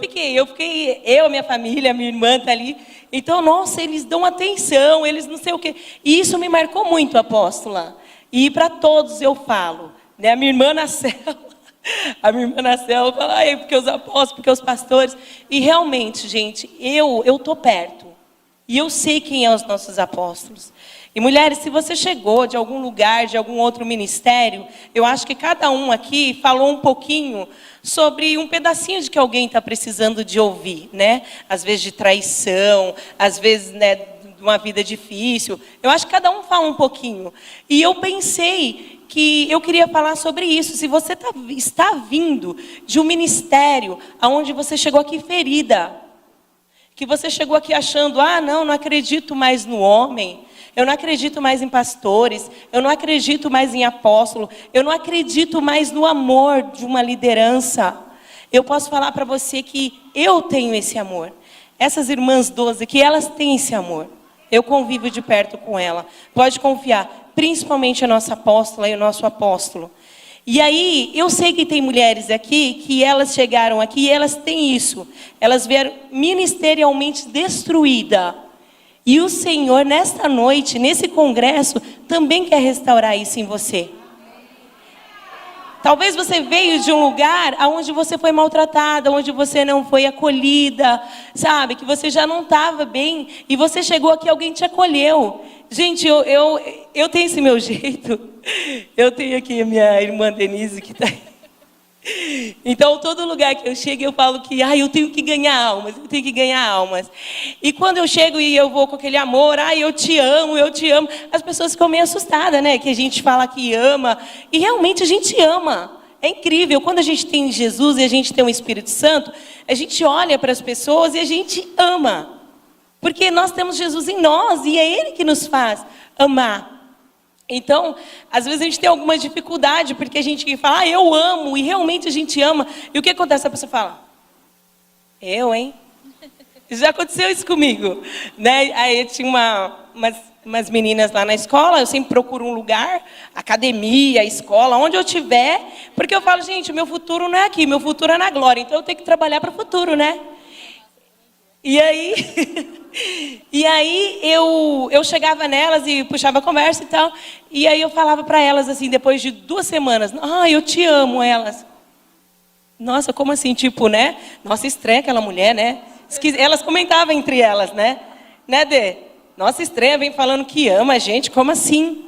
a minha família, a minha irmã está ali. Então, nossa, eles dão atenção, eles não sei o quê. E isso me marcou muito, apóstola. E para todos eu falo. Né? A minha irmã na célula fala, porque os apóstolos, porque os pastores. E realmente, gente, eu estou perto. E eu sei quem são os nossos apóstolos. E mulheres, se você chegou de algum lugar, de algum outro ministério, eu acho que cada um aqui falou um pouquinho sobre um pedacinho de que alguém está precisando de ouvir, né? Às vezes de traição, às vezes, né, de uma vida difícil. Eu acho que cada um fala um pouquinho. E eu pensei que eu queria falar sobre isso. Se você está vindo de um ministério onde você chegou aqui ferida, que você chegou aqui achando, não acredito mais no homem, eu não acredito mais em pastores, eu não acredito mais em apóstolo, eu não acredito mais no amor de uma liderança. Eu posso falar para você que eu tenho esse amor. Essas irmãs 12 aqui, elas têm esse amor. Eu convivo de perto com ela. Pode confiar, principalmente a nossa apóstola e o nosso apóstolo. E aí, eu sei que tem mulheres aqui que elas chegaram aqui e elas têm isso. Elas vieram ministerialmente destruídas. E o Senhor, nesta noite, nesse congresso, também quer restaurar isso em você. Talvez você veio de um lugar onde você foi maltratada, onde você não foi acolhida, sabe? Que você já não estava bem e você chegou aqui e alguém te acolheu. Gente, eu tenho esse meu jeito. Eu tenho aqui a minha irmã Denise que está aí. Então, todo lugar que eu chego, eu falo que eu tenho que ganhar almas, eu tenho que ganhar almas. E quando eu chego e eu vou com aquele amor, eu te amo, as pessoas ficam meio assustadas, né? Que a gente fala que ama, e realmente a gente ama. É incrível, quando a gente tem Jesus e a gente tem o Espírito Santo, a gente olha para as pessoas e a gente ama. Porque nós temos Jesus em nós e é Ele que nos faz amar. Então, às vezes a gente tem alguma dificuldade, porque a gente fala, eu amo, e realmente a gente ama. E o que acontece? A pessoa fala, eu, hein? Já aconteceu isso comigo, né? Aí tinha umas meninas lá na escola, eu sempre procuro um lugar, academia, escola, onde eu estiver, porque eu falo, gente, meu futuro não é aqui, meu futuro é na glória, então eu tenho que trabalhar para o futuro, né? E aí eu chegava nelas e puxava a conversa e tal, e aí eu falava para elas assim, depois de 2 semanas, eu te amo, elas. Nossa, como assim, tipo, né? Nossa, estranha aquela mulher, né? Elas comentavam entre elas, né? Né, Dê? Nossa, estranha, vem falando que ama a gente, como assim?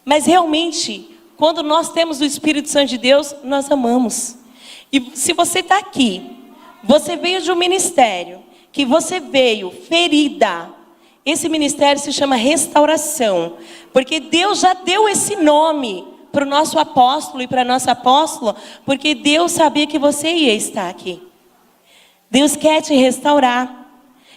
Mas realmente, quando nós temos o Espírito Santo de Deus, nós amamos. E se você está aqui, você veio de um ministério, que você veio ferida, esse ministério se chama restauração, porque Deus já deu esse nome para o nosso apóstolo e para a nossa apóstola, porque Deus sabia que você ia estar aqui. Deus quer te restaurar.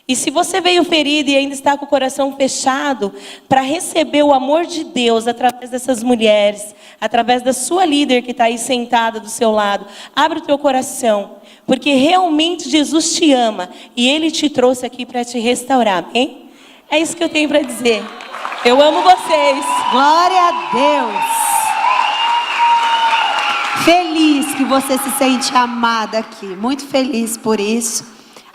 E se você veio ferido e ainda está com o coração fechado, para receber o amor de Deus através dessas mulheres, através da sua líder que está aí sentada do seu lado, abre o teu coração, porque realmente Jesus te ama e Ele te trouxe aqui para te restaurar, amém? É isso que eu tenho para dizer. Eu amo vocês. Glória a Deus. Feliz que você se sente amada aqui. Muito feliz por isso.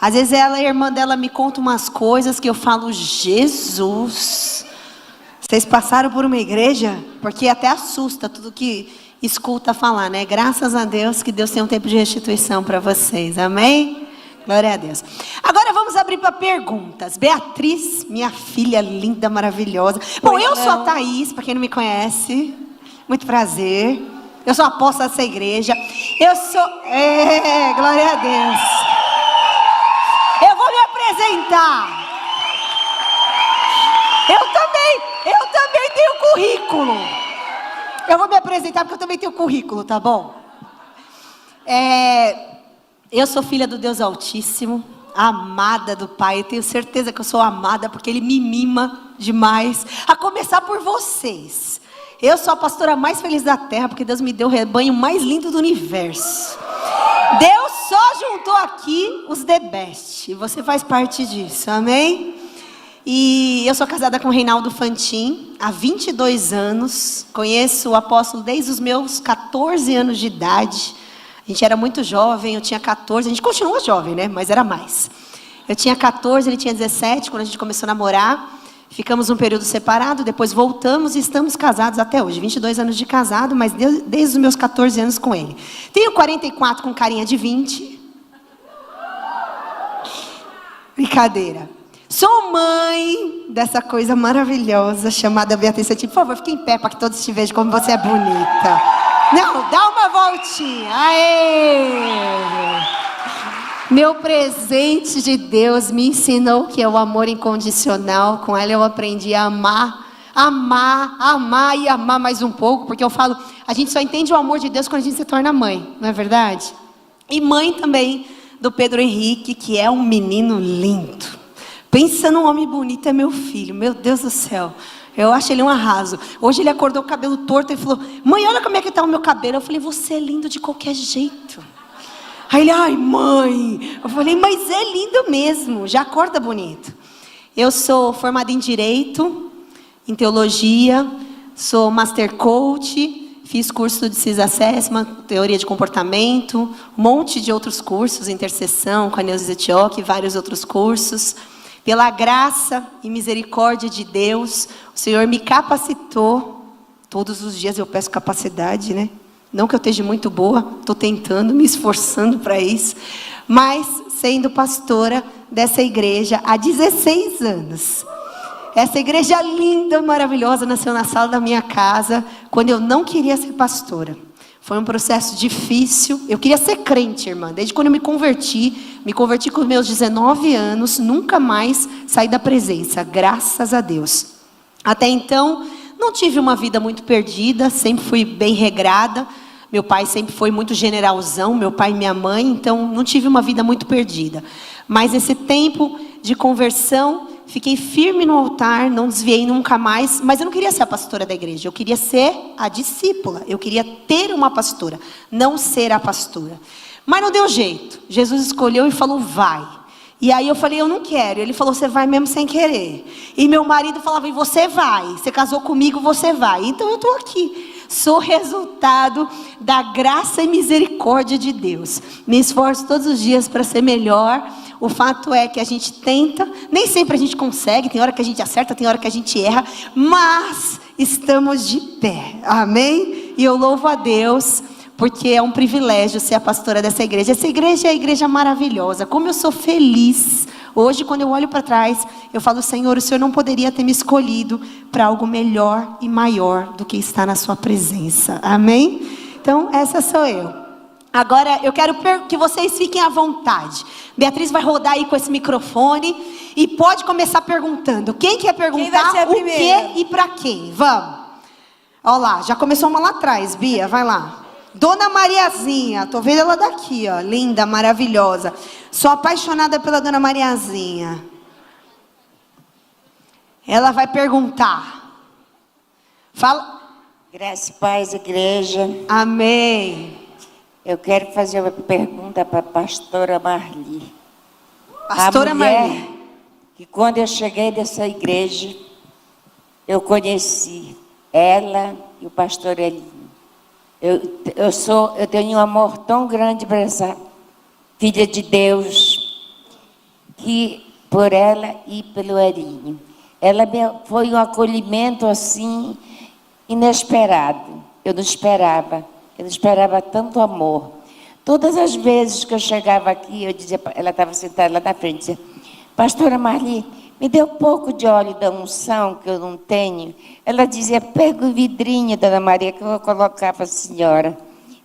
Às vezes ela, a irmã dela, me conta umas coisas que eu falo, Jesus, vocês passaram por uma igreja? Porque até assusta tudo que escuta falar, né? Graças a Deus que Deus tem um tempo de restituição para vocês, amém? Glória a Deus. Agora vamos abrir para perguntas. Beatriz, minha filha linda, maravilhosa. Bom, eu sou a Thaís, para quem não me conhece, muito prazer. Eu sou a apóstola dessa igreja. Eu sou... glória a Deus. Eu vou me apresentar. Eu também tenho currículo. Eu vou me apresentar porque eu também tenho currículo, tá bom? Eu sou filha do Deus Altíssimo, amada do Pai. Eu tenho certeza que eu sou amada porque Ele me mima demais. A começar por vocês. Eu sou a pastora mais feliz da terra porque Deus me deu o rebanho mais lindo do universo. Deus só juntou aqui os the best. E você faz parte disso, amém? E eu sou casada com o Reinaldo Fantin há 22 anos. Conheço o apóstolo desde os meus 14 anos de idade. A gente era muito jovem, eu tinha 14. A gente continua jovem, né? Mas era mais. Eu tinha 14, ele tinha 17 quando a gente começou a namorar. Ficamos um período separado, depois voltamos e estamos casados até hoje. 22 anos de casado, mas desde os meus 14 anos com ele. Tenho 44 com carinha de 20. Brincadeira. Sou mãe dessa coisa maravilhosa chamada Beatriz. Por favor, fique em pé para que todos te vejam como você é bonita. Não, dá uma voltinha. Aê! Meu presente de Deus me ensinou que é o amor incondicional. Com ela eu aprendi a amar e amar mais um pouco. Porque eu falo, a gente só entende o amor de Deus quando a gente se torna mãe, não é verdade? E mãe também do Pedro Henrique, que é um menino lindo. Pensa num homem bonito, é meu filho, meu Deus do céu. Eu acho ele um arraso. Hoje ele acordou com o cabelo torto e falou, mãe, olha como é que tá o meu cabelo. Eu falei, você é lindo de qualquer jeito. Aí ele, ai mãe. Eu falei, mas é lindo mesmo, já acorda bonito. Eu sou formada em Direito, em Teologia, sou Master Coach, fiz curso de CIS Assessment, Teoria de Comportamento, um monte de outros cursos, Intercessão, com a Neuza Etioque, vários outros cursos. Pela graça e misericórdia de Deus, o Senhor me capacitou. Todos os dias eu peço capacidade, né? Não que eu esteja muito boa, estou tentando, me esforçando para isso. Mas sendo pastora dessa igreja há 16 anos. Essa igreja linda, maravilhosa, nasceu na sala da minha casa, quando eu não queria ser pastora. Foi um processo difícil. Eu queria ser crente, irmã. Desde quando eu me converti com meus 19 anos, nunca mais saí da presença, graças a Deus. Até então, não tive uma vida muito perdida, sempre fui bem regrada. Meu pai sempre foi muito generalzão, meu pai e minha mãe, então não tive uma vida muito perdida. Mas esse tempo de conversão, fiquei firme no altar, não desviei nunca mais, mas eu não queria ser a pastora da igreja, eu queria ser a discípula, eu queria ter uma pastora, não ser a pastora. Mas não deu jeito, Jesus escolheu e falou, vai. E aí eu falei, eu não quero. Ele falou, você vai mesmo sem querer. E meu marido falava, e você vai. Você casou comigo, você vai. Então eu estou aqui. Sou resultado da graça e misericórdia de Deus. Me esforço todos os dias para ser melhor. O fato é que a gente tenta, nem sempre a gente consegue, tem hora que a gente acerta, tem hora que a gente erra, mas estamos de pé, amém? E eu louvo a Deus, porque é um privilégio ser a pastora dessa igreja. Essa igreja é a igreja maravilhosa, como eu sou feliz. Hoje, quando eu olho para trás, eu falo, Senhor, o Senhor não poderia ter me escolhido para algo melhor e maior do que estar na sua presença, amém? Então, essa sou eu. Agora, eu quero que vocês fiquem à vontade. Beatriz vai rodar aí com esse microfone e pode começar perguntando. Quem quer perguntar o que e para quem? Vamos. Olha lá, já começou uma lá atrás, Bia, vai lá. Dona Mariazinha, tô vendo ela daqui, ó, linda, maravilhosa. Sou apaixonada pela Dona Mariazinha. Ela vai perguntar. Fala. Graça e paz, igreja. Amém. Eu quero fazer uma pergunta para a pastora Marli. Pastora Marli. Que quando eu cheguei dessa igreja, eu conheci ela e o pastor Elinho. Eu tenho um amor tão grande para essa filha de Deus, que por ela e pelo Elinho. Foi um acolhimento assim inesperado. Eu não esperava tanto amor. Todas as vezes que eu chegava aqui, eu dizia, ela estava sentada lá na frente, dizia, pastora Marli, me dê um pouco de óleo da unção que eu não tenho. Ela dizia, pega o vidrinho, Dona Maria, que eu vou colocar para a senhora.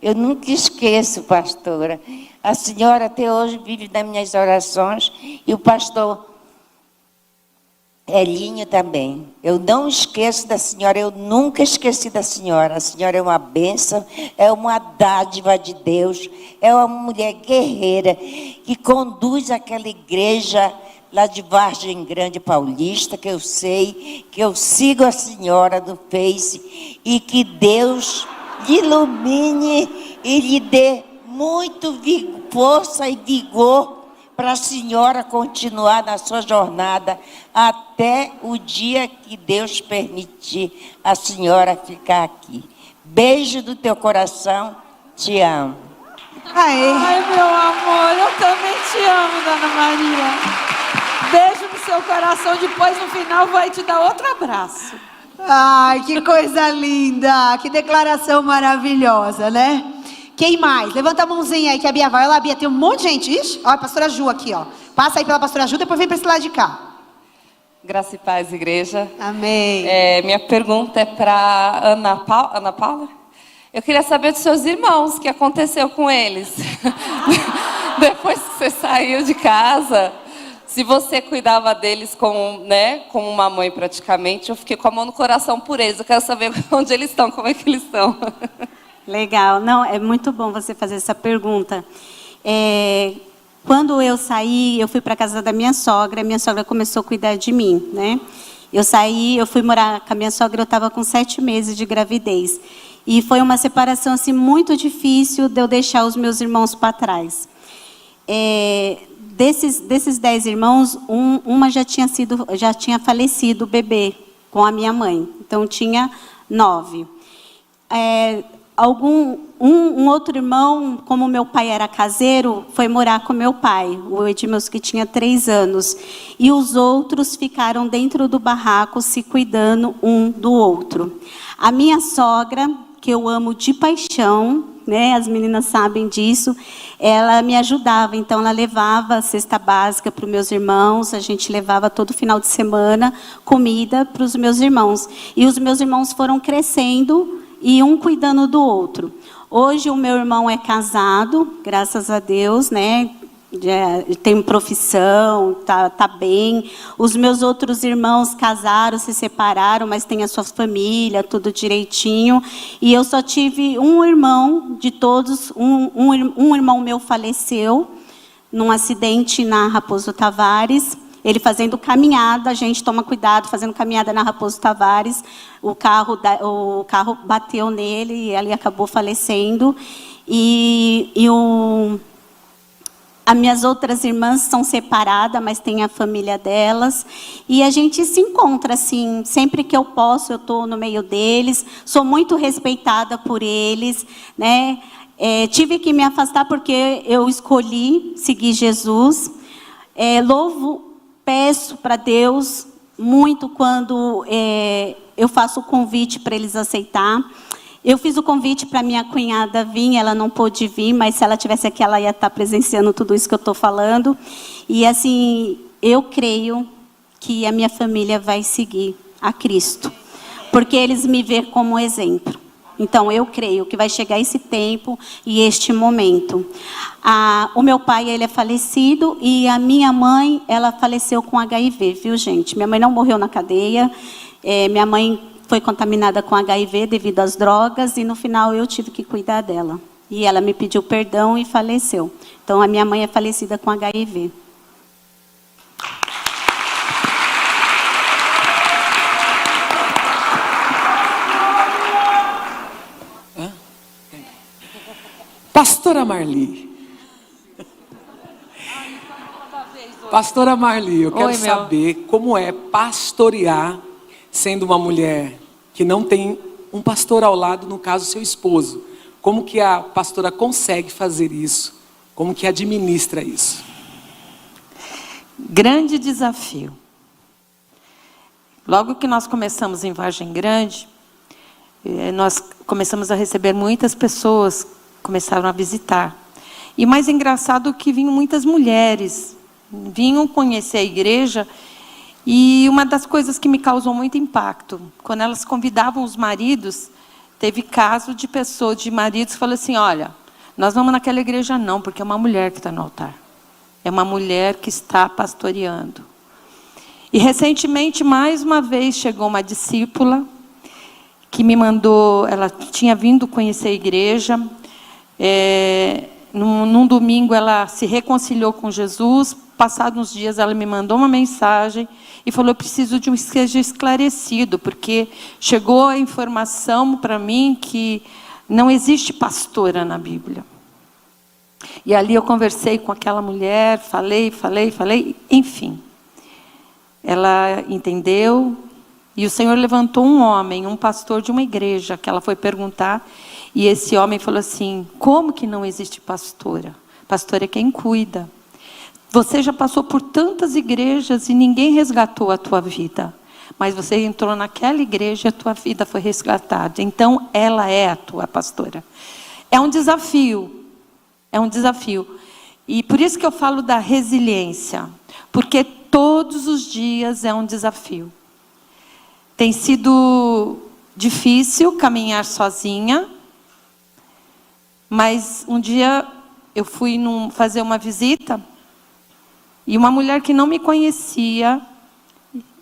Eu nunca esqueço, pastora. A senhora até hoje vive nas minhas orações e o pastor Elinho também. Eu não esqueço da senhora, eu nunca esqueci da senhora. A senhora é uma bênção, é uma dádiva de Deus, é uma mulher guerreira que conduz aquela igreja lá de Vargem Grande Paulista, que eu sei, que eu sigo a senhora no Face, e que Deus lhe ilumine e lhe dê muito força e vigor para a senhora continuar na sua jornada até o dia que Deus permitir a senhora ficar aqui. Beijo do teu coração, te amo. Ai, meu amor, eu também te amo, Dona Maria. Beijo no seu coração, depois no final vai te dar outro abraço. ai, que coisa linda, que declaração maravilhosa, né? Quem mais? Levanta a mãozinha aí que a Bia vai. Olha lá, Bia, tem um monte de gente. Ixi, olha a pastora Ju aqui, ó. Passa aí pela pastora Ju, depois vem para esse lado de cá. Graça e paz, igreja. Amém. Minha pergunta é para Ana Paula. Eu queria saber dos seus irmãos, o que aconteceu com eles. Depois que você saiu de casa, se você cuidava deles como uma mãe praticamente, eu fiquei com a mão no coração por eles. Eu quero saber onde eles estão, como é que eles estão. Legal. Não, é muito bom você fazer essa pergunta. Quando eu saí, eu fui para a casa da minha sogra começou a cuidar de mim, né? Eu fui morar com a minha sogra, eu estava com 7 meses de gravidez. E foi uma separação assim, muito difícil de eu deixar os meus irmãos para trás. Desses 10 irmãos, uma já tinha falecido, o bebê, com a minha mãe. Então, tinha 9. Um outro irmão, como meu pai era caseiro, foi morar com meu pai, o Edmilson, que tinha 3 anos. E os outros ficaram dentro do barraco, se cuidando um do outro. A minha sogra, que eu amo de paixão, né, as meninas sabem disso, ela me ajudava. Então, ela levava a cesta básica para os meus irmãos, a gente levava todo final de semana comida para os meus irmãos. E os meus irmãos foram crescendo e um cuidando do outro. Hoje o meu irmão é casado, graças a Deus, né? Já tem profissão, tá bem. Os meus outros irmãos casaram, se separaram, mas têm a sua família, tudo direitinho. E eu só tive um irmão de todos, um irmão meu faleceu num acidente na Raposo Tavares. Ele fazendo caminhada, a gente toma cuidado, fazendo caminhada na Raposo Tavares, o carro bateu nele e ele acabou falecendo. E As minhas outras irmãs são separadas, mas tem a família delas. E a gente se encontra, assim, sempre que eu posso, eu estou no meio deles. Sou muito respeitada por eles, né? Tive que me afastar porque eu escolhi seguir Jesus. Peço para Deus muito quando eu faço o convite para eles aceitar. Eu fiz o convite para minha cunhada vir, ela não pôde vir, mas se ela tivesse aqui, ela ia estar presenciando tudo isso que eu estou falando. E assim, eu creio que a minha família vai seguir a Cristo, porque eles me veem como exemplo. Então, eu creio que vai chegar esse tempo e este momento. O meu pai, ele é falecido, e a minha mãe, ela faleceu com HIV, viu, gente? Minha mãe não morreu na cadeia, minha mãe foi contaminada com HIV devido às drogas, e no final eu tive que cuidar dela. E ela me pediu perdão e faleceu. Então, a minha mãe é falecida com HIV. Pastora Marli. Pastora Marli, eu quero saber como é pastorear sendo uma mulher que não tem um pastor ao lado, no caso, seu esposo. Como que a pastora consegue fazer isso? Como que administra isso? Grande desafio. Logo que nós começamos em Vargem Grande, nós começamos a receber muitas pessoas, começaram a visitar. E mais engraçado que vinham muitas mulheres, vinham conhecer a igreja. E uma das coisas que me causou muito impacto, quando elas convidavam os maridos, teve caso de pessoas, de maridos que falaram assim, olha, nós vamos naquela igreja não, porque é uma mulher que está no altar. É uma mulher que está pastoreando. E recentemente, mais uma vez, chegou uma discípula que me mandou, ela tinha vindo conhecer a igreja, num domingo ela se reconciliou com Jesus, passados uns dias ela me mandou uma mensagem e falou, eu preciso de um seja esclarecido, porque chegou a informação para mim que não existe pastora na Bíblia. E ali eu conversei com aquela mulher, falei, enfim. Ela entendeu, e o Senhor levantou um homem, um pastor de uma igreja, que ela foi perguntar, e esse homem falou assim, como que não existe pastora? Pastora é quem cuida. Você já passou por tantas igrejas e ninguém resgatou a tua vida. Mas você entrou naquela igreja e a tua vida foi resgatada. Então, ela é a tua pastora. É um desafio. É um desafio. E por isso que eu falo da resiliência. Porque todos os dias é um desafio. Tem sido difícil caminhar sozinha. Mas um dia eu fui fazer uma visita. E uma mulher que não me conhecia,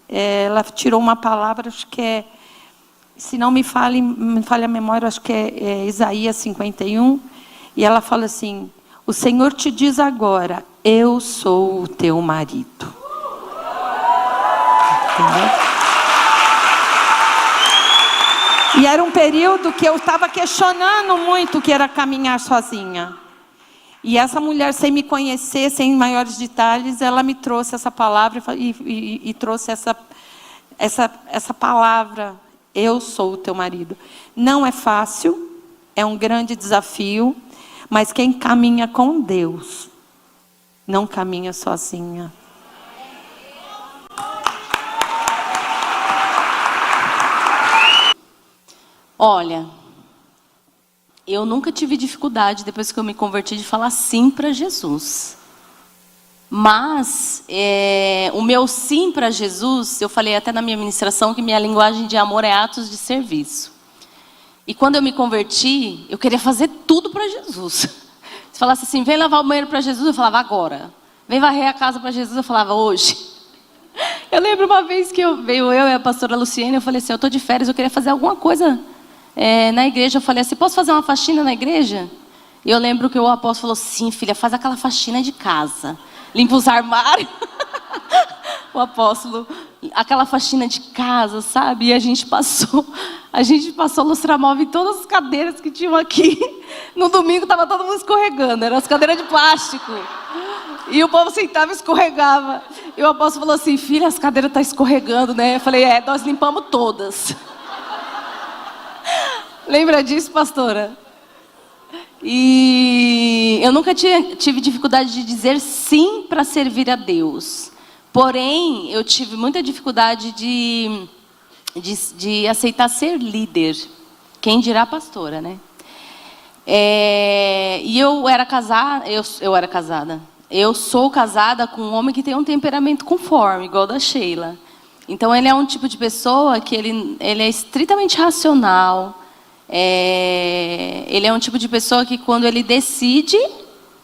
ela tirou uma palavra, acho que se não me falha a memória, acho que é Isaías 51, e ela fala assim, o Senhor te diz agora, eu sou o teu marido. Entendeu? E era um período que eu estava questionando muito o que era caminhar sozinha. E essa mulher, sem me conhecer, sem maiores detalhes, ela me trouxe essa palavra e trouxe essa palavra, eu sou o teu marido. Não é fácil, é um grande desafio, mas quem caminha com Deus, não caminha sozinha. Olha, eu nunca tive dificuldade, depois que eu me converti, de falar sim para Jesus. Mas, o meu sim para Jesus, eu falei até na minha ministração que minha linguagem de amor é atos de serviço. E quando eu me converti, eu queria fazer tudo para Jesus. Se falasse assim, vem lavar o banheiro para Jesus, eu falava agora. Vem varrer a casa para Jesus, eu falava hoje. Eu lembro uma vez que veio eu e a pastora Luciene, eu falei assim, eu estou de férias, eu queria fazer alguma coisa na igreja. Eu falei assim, posso fazer uma faxina na igreja? E eu lembro que o apóstolo falou, sim, filha, faz aquela faxina de casa. Limpa os armários. O apóstolo, aquela faxina de casa, sabe? E a gente passou lustramóvel em todas as cadeiras que tinham aqui. No domingo estava todo mundo escorregando, eram as cadeiras de plástico. E o povo sentava e escorregava. E o apóstolo falou assim, filha, as cadeiras estão escorregando, né? Eu falei, nós limpamos todas. Lembra disso, pastora? E eu nunca tive dificuldade de dizer sim para servir a Deus. Porém, eu tive muita dificuldade de aceitar ser líder. Quem dirá pastora, né? E eu era casada, eu era casada. Eu sou casada com um homem que tem um temperamento conforme, igual da Sheila. Então, ele é um tipo de pessoa que ele é estritamente racional. Ele é um tipo de pessoa que, quando ele decide,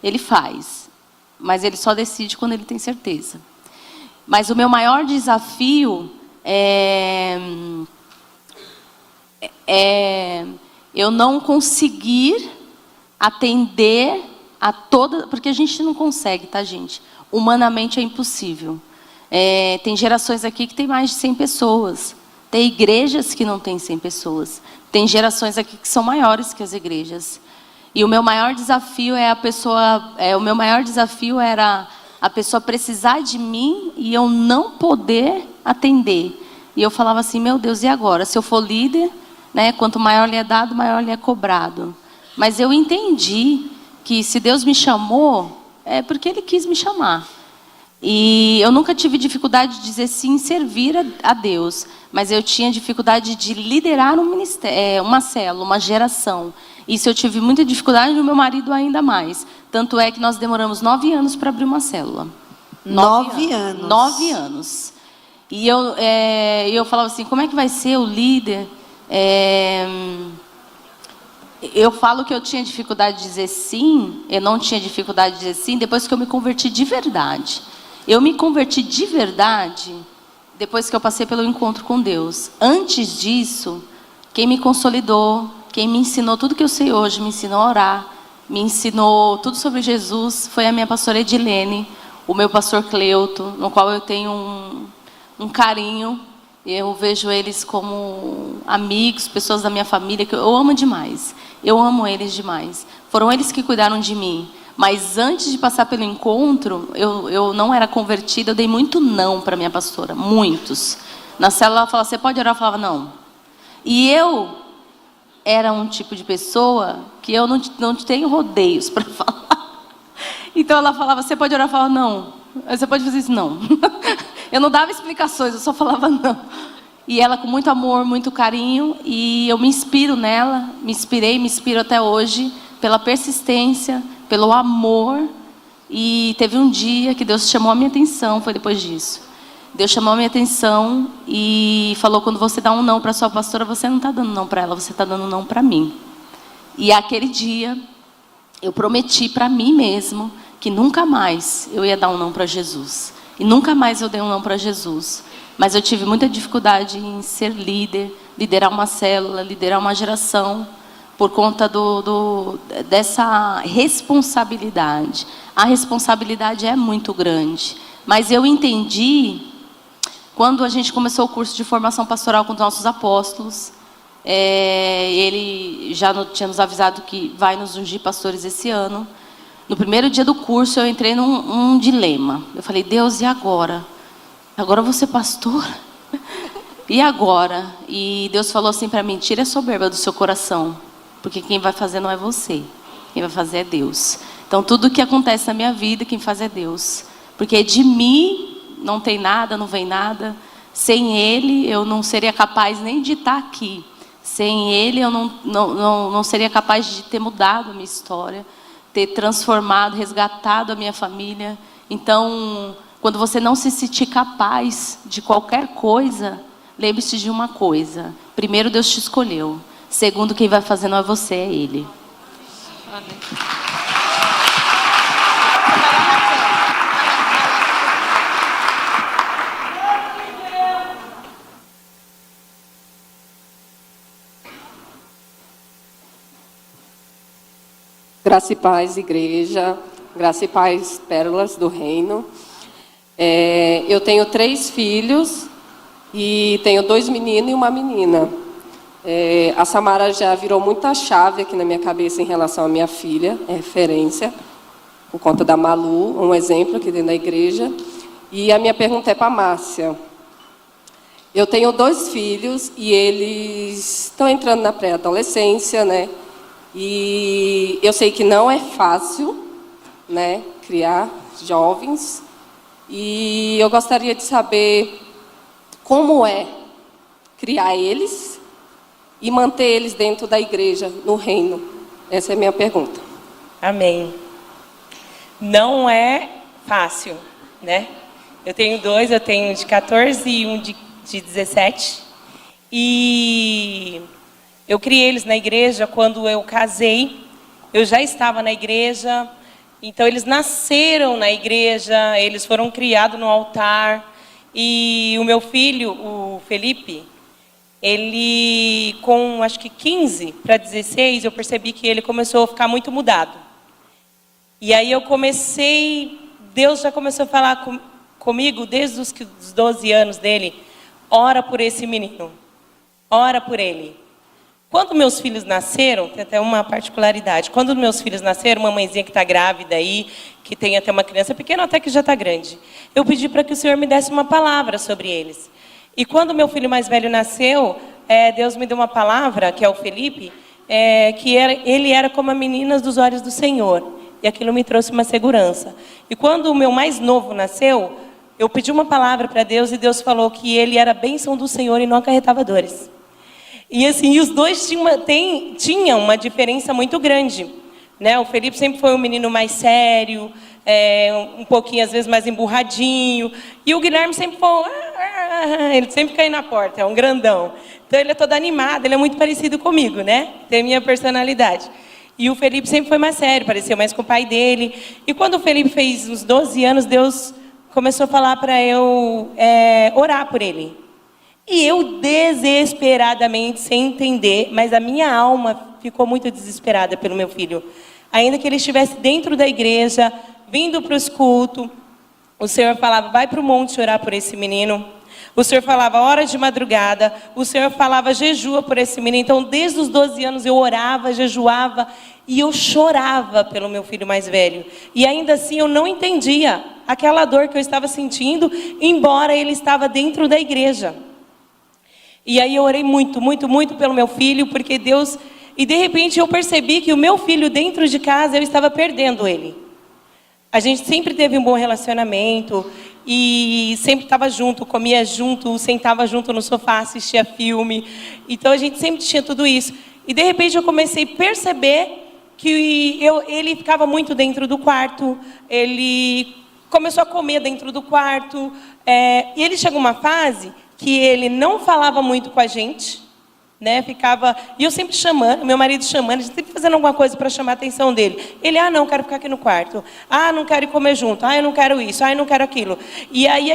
ele faz. Mas ele só decide quando ele tem certeza. Mas o meu maior desafio é eu não conseguir atender a toda... Porque a gente não consegue, tá, gente? Humanamente é impossível. Tem gerações aqui que tem mais de 100 pessoas. Tem igrejas que não tem 100 pessoas. Tem gerações aqui que são maiores que as igrejas. E o meu maior desafio era a pessoa precisar de mim e eu não poder atender. E eu falava assim, meu Deus, e agora? Se eu for líder, né, quanto maior lhe é dado, maior lhe é cobrado. Mas eu entendi que se Deus me chamou, é porque Ele quis me chamar. E eu nunca tive dificuldade de dizer sim em servir a Deus, mas eu tinha dificuldade de liderar um ministério, uma célula, uma geração. Isso eu tive muita dificuldade, e o meu marido ainda mais. Tanto é que nós demoramos 9 anos para abrir uma célula. 9 anos. 9 anos. E eu falava assim, como é que vai ser o líder? Eu falo que eu tinha dificuldade de dizer sim, eu não tinha dificuldade de dizer sim, depois que eu me converti de verdade. Eu me converti de verdade depois que eu passei pelo encontro com Deus. Antes disso, quem me consolidou, quem me ensinou tudo que eu sei hoje, me ensinou a orar, me ensinou tudo sobre Jesus, foi a minha pastora Edilene, o meu pastor Cleuto, no qual eu tenho um carinho. Eu vejo eles como amigos, pessoas da minha família, que eu amo demais. Eu amo eles demais. Foram eles que cuidaram de mim. Mas antes de passar pelo encontro, eu não era convertida, eu dei muito não para minha pastora, muitos. Na célula ela falava, você pode orar? Eu falava, não. E eu era um tipo de pessoa que eu não tenho rodeios para falar. Então ela falava, você pode orar? Eu falava, não. Você pode fazer isso? Não. Eu não dava explicações, eu só falava não. E ela com muito amor, muito carinho, e eu me inspiro nela, me inspiro até hoje, pela persistência, pelo amor. E teve um dia que Deus chamou a minha atenção, foi depois disso. Deus chamou a minha atenção e falou, quando você dá um não para sua pastora, você não está dando não para ela, você está dando não para mim. E aquele dia, eu prometi para mim mesmo que nunca mais eu ia dar um não para Jesus. E nunca mais eu dei um não para Jesus. Mas eu tive muita dificuldade em ser líder, liderar uma célula, liderar uma geração, por conta dessa responsabilidade. A responsabilidade é muito grande. Mas eu entendi, quando a gente começou o curso de formação pastoral com os nossos apóstolos, ele já tinha nos avisado que vai nos ungir pastores esse ano. No primeiro dia do curso, eu entrei num dilema. Eu falei, Deus, e agora? Agora eu vou ser pastora? E agora? E Deus falou assim para mim, tira a soberba do seu coração, porque quem vai fazer não é você, quem vai fazer é Deus. Então, tudo que acontece na minha vida, quem faz é Deus. Porque de mim não tem nada, não vem nada. Sem Ele, eu não seria capaz nem de estar aqui. Sem Ele, eu não seria capaz de ter mudado a minha história, ter transformado, resgatado a minha família. Então, quando você não se sentir capaz de qualquer coisa, lembre-se de uma coisa. Primeiro, Deus te escolheu. Segundo, quem vai fazer não é você, é Ele. Graça e paz, igreja. Graça e paz, pérolas do reino. Eu tenho 3 filhos e tenho 2 meninos e uma menina. A Samara já virou muita chave aqui na minha cabeça em relação à minha filha, é referência. por conta da Malu, um exemplo aqui dentro da igreja. E a minha pergunta é para a Márcia. Eu tenho 2 filhos e eles estão entrando na pré-adolescência, né? E eu sei que não é fácil, né, criar jovens. E eu gostaria de saber como é criar eles e manter eles dentro da igreja, no reino. Essa é a minha pergunta. Amém. Não é fácil, né? Eu tenho 2, eu tenho um de 14 e um de 17. E eu criei eles na igreja quando eu casei. Eu já estava na igreja, então eles nasceram na igreja, eles foram criados no altar. E o meu filho, o Felipe, ele com acho que 15 para 16, eu percebi que ele começou a ficar muito mudado. E aí Deus já começou a falar comigo desde os 12 anos dele, ora por esse menino, ora por ele. Quando meus filhos nasceram, tem até uma particularidade, quando meus filhos nasceram, uma mãezinha que está grávida aí, que tem até uma criança pequena, até que já está grande, eu pedi para que o Senhor me desse uma palavra sobre eles. E quando meu filho mais velho nasceu, Deus me deu uma palavra, que é o Felipe, ele era como a menina dos olhos do Senhor. E aquilo me trouxe uma segurança. E quando o meu mais novo nasceu, eu pedi uma palavra para Deus e Deus falou que ele era a bênção do Senhor e não acarretava dores. E assim, os dois tinham uma diferença muito grande, né? O Felipe sempre foi um menino mais sério, um pouquinho às vezes mais emburradinho. E o Guilherme sempre foi, ele sempre cai na porta, é um grandão. Então ele é todo animado, ele é muito parecido comigo, né? Tem a minha personalidade. E o Felipe sempre foi mais sério, parecia mais com o pai dele. E quando o Felipe fez uns 12 anos, Deus começou a falar para eu orar por ele. E eu desesperadamente, sem entender, mas a minha alma ficou muito desesperada pelo meu filho. Ainda que ele estivesse dentro da igreja, vindo para os cultos, o Senhor falava, vai para o monte orar por esse menino. O Senhor falava hora de madrugada, o Senhor falava jejua por esse menino. Então, desde os 12 anos eu orava, jejuava e eu chorava pelo meu filho mais velho. E ainda assim eu não entendia aquela dor que eu estava sentindo, embora ele estava dentro da igreja. E aí eu orei muito, muito, muito pelo meu filho, porque Deus... E de repente eu percebi que o meu filho dentro de casa, eu estava perdendo ele. A gente sempre teve um bom relacionamento e sempre estava junto, comia junto, sentava junto no sofá, assistia filme. Então a gente sempre tinha tudo isso. E de repente eu comecei a perceber que ele ficava muito dentro do quarto, ele começou a comer dentro do quarto. E ele chegou uma fase que ele não falava muito com a gente, né? E eu sempre chamando, meu marido chamando, a gente sempre fazendo alguma coisa para chamar a atenção dele. Ele, não, quero ficar aqui no quarto. Não quero ir comer junto. Eu não quero isso. Eu não quero aquilo. E aí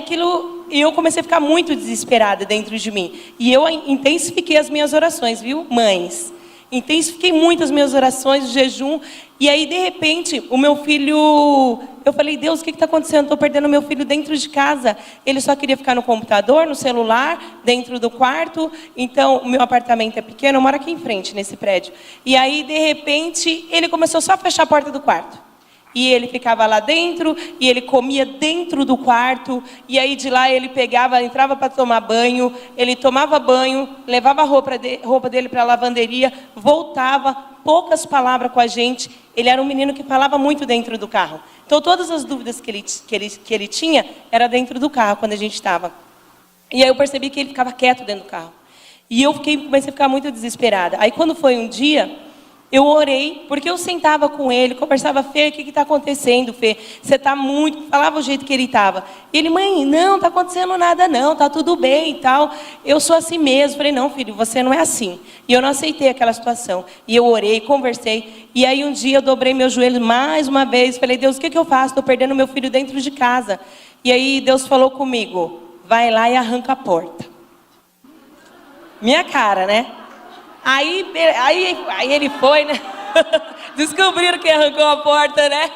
eu comecei a ficar muito desesperada dentro de mim. E eu intensifiquei as minhas orações, viu, mães? Intensifiquei muito as minhas orações, o jejum. E aí, de repente, o meu filho... Eu falei, Deus, o que está acontecendo? Estou perdendo meu filho dentro de casa. Ele só queria ficar no computador, no celular, dentro do quarto. Então, o meu apartamento é pequeno, eu moro aqui em frente, nesse prédio. E aí, de repente, ele começou só a fechar a porta do quarto. E ele ficava lá dentro, e ele comia dentro do quarto, e aí de lá ele entrava para tomar banho, ele tomava banho, levava a roupa dele para a lavanderia, voltava, poucas palavras com a gente. Ele era um menino que falava muito dentro do carro. Então todas as dúvidas que ele tinha, era dentro do carro, quando a gente estava. E aí eu percebi que ele ficava quieto dentro do carro. E eu comecei a ficar muito desesperada. Aí quando foi um dia... Eu orei, porque eu sentava com ele, conversava, Fê, o que está acontecendo, Fê? Você está muito... Falava o jeito que ele estava. Ele, mãe, não está acontecendo nada não, está tudo bem e tal. Eu sou assim mesmo. Falei, não, filho, você não é assim. E eu não aceitei aquela situação. E eu orei, conversei. E aí um dia eu dobrei meus joelhos mais uma vez. Falei, Deus, o que eu faço? Estou perdendo meu filho dentro de casa. E aí Deus falou comigo, vai lá e arranca a porta. Minha cara, né? Aí ele foi, né? Descobriram que arrancou a porta, né?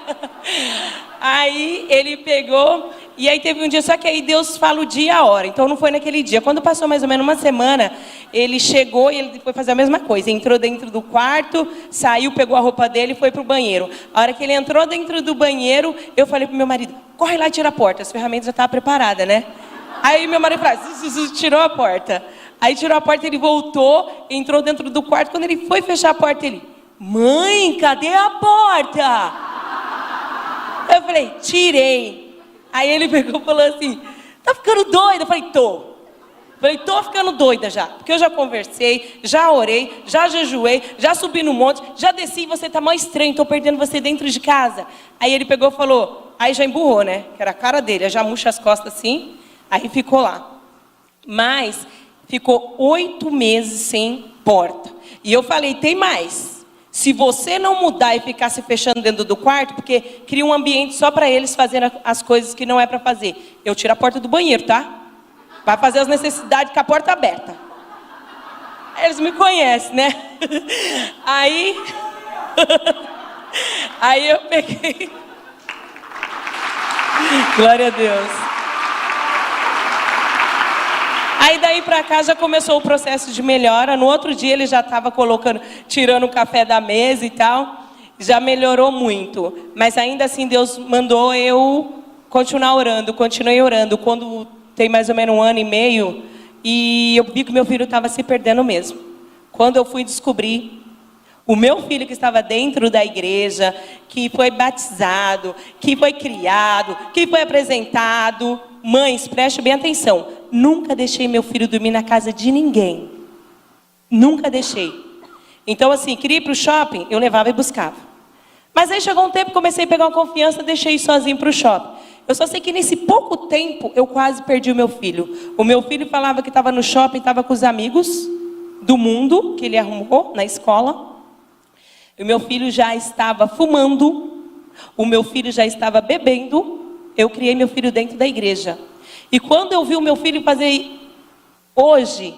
Aí ele pegou E aí teve um dia, só que aí Deus fala o dia e a hora. Então não foi naquele dia. Quando passou mais ou menos uma semana, ele chegou e ele foi fazer a mesma coisa. Entrou dentro do quarto, saiu, pegou a roupa dele e foi pro banheiro. A hora que ele entrou dentro do banheiro, eu falei pro meu marido, corre lá e tira a porta. As ferramentas já estavam preparadas, né? Aí meu marido falou, tirou a porta. Aí tirou a porta, ele voltou, entrou dentro do quarto. Quando ele foi fechar a porta, ele, mãe, cadê a porta? Eu falei, tirei. Aí ele pegou e falou assim, tá ficando doida? Eu falei, tô. Falei, tô ficando doida já. Porque eu já conversei, já orei, já jejuei, já subi no monte, já desci e você tá mó estranho, tô perdendo você dentro de casa. Aí ele pegou e falou, aí já emburrou, né? Que era a cara dele, já murcha as costas assim, aí ficou lá. Mas ficou 8 meses sem porta. E eu falei, tem mais. Se você não mudar e ficar se fechando dentro do quarto, porque cria um ambiente só para eles fazerem as coisas que não é para fazer. Eu tiro a porta do banheiro, tá? Vai fazer as necessidades com a porta aberta. Eles me conhecem, né? Aí eu peguei. Glória a Deus. Aí daí pra cá já começou o processo de melhora. No outro dia ele já estava tirando o café da mesa e tal. Já melhorou muito. Mas ainda assim Deus mandou eu continuar orando. Continuei orando. Quando tem mais ou menos 1 ano e meio, e eu vi que meu filho estava se perdendo mesmo. Quando eu fui descobrir, o meu filho que estava dentro da igreja, que foi batizado, que foi criado, que foi apresentado. Mães, preste bem atenção. Nunca deixei meu filho dormir na casa de ninguém. Nunca deixei. Então assim, queria ir para o shopping, eu levava e buscava. Mas aí chegou um tempo, comecei a pegar uma confiança, deixei ir sozinho para o shopping. Eu só sei que nesse pouco tempo, eu quase perdi o meu filho. O meu filho falava que estava no shopping, estava com os amigos do mundo, que ele arrumou na escola. O meu filho já estava fumando. O meu filho já estava bebendo. Eu criei meu filho dentro da igreja. E quando eu vi o meu filho fazer hoje,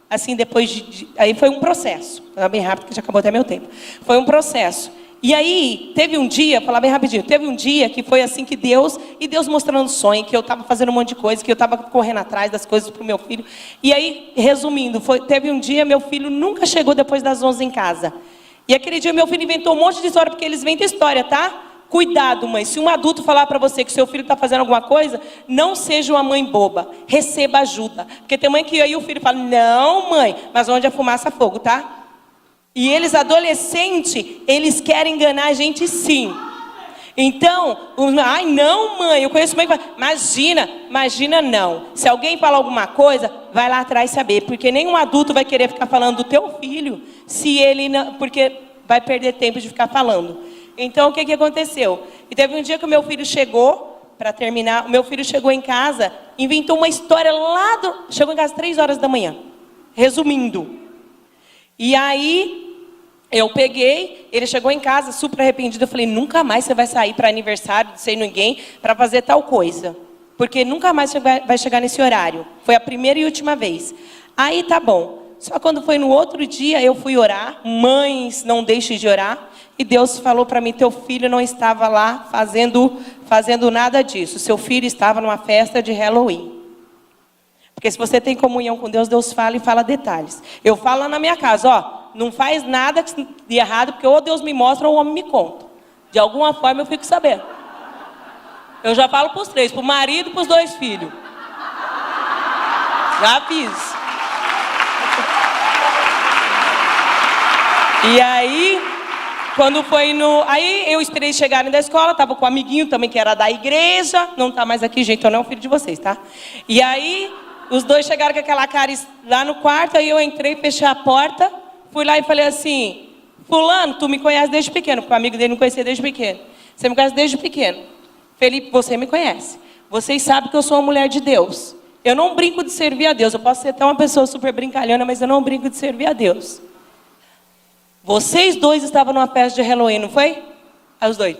assim, depois aí foi um processo. Vou falar bem rápido, porque já acabou até meu tempo. Foi um processo. E aí, teve um dia, vou falar bem rapidinho, teve um dia que foi assim que Deus mostrando sonho, que eu estava fazendo um monte de coisa, que eu estava correndo atrás das coisas para o meu filho. E aí, resumindo, teve um dia, meu filho nunca chegou depois das 11 em casa. E aquele dia meu filho inventou um monte de história, porque eles inventam história, tá? Cuidado, mãe, se um adulto falar para você que seu filho está fazendo alguma coisa, não seja uma mãe boba, receba ajuda. Porque tem mãe que aí o filho fala, não mãe, mas onde a fumaça, fogo, tá? E eles, adolescentes, eles querem enganar a gente sim. Então, ai não mãe, eu conheço mãe que fala, imagina não. Se alguém falar alguma coisa, vai lá atrás saber. Porque nenhum adulto vai querer ficar falando do teu filho, se ele não, porque vai perder tempo de ficar falando. Então, o que aconteceu? E teve um dia que o meu filho chegou, para terminar, o meu filho chegou em casa, inventou uma história chegou em casa 3 horas da manhã, resumindo. E aí, eu peguei, ele chegou em casa super arrependido, eu falei, nunca mais você vai sair para aniversário, sem ninguém, para fazer tal coisa. Porque nunca mais você vai chegar nesse horário. Foi a primeira e última vez. Aí, tá bom. Só quando foi no outro dia, eu fui orar, mães, não deixem de orar. E Deus falou para mim, teu filho não estava lá fazendo nada disso. Seu filho estava numa festa de Halloween. Porque se você tem comunhão com Deus, Deus fala e fala detalhes. Eu falo lá na minha casa, ó, não faz nada de errado, porque ou Deus me mostra ou o homem me conta. De alguma forma eu fico sabendo. Eu já falo para os 3, para o marido e para os 2 filhos. Já aviso. E aí, quando foi aí eu esperei chegarem da escola, estava com um amiguinho também que era da igreja, não está mais aqui, gente, eu não é um filho de vocês, tá? E aí, os 2 chegaram com aquela cara lá no quarto, aí eu entrei, fechei a porta, fui lá e falei assim, fulano, tu me conhece desde pequeno, porque o amigo dele não conhecia desde pequeno. Você me conhece desde pequeno. Felipe, você me conhece. Vocês sabem que eu sou uma mulher de Deus. Eu não brinco de servir a Deus, eu posso ser até uma pessoa super brincalhona, mas eu não brinco de servir a Deus. Vocês 2 estavam numa festa de Halloween, não foi? Aí os 2.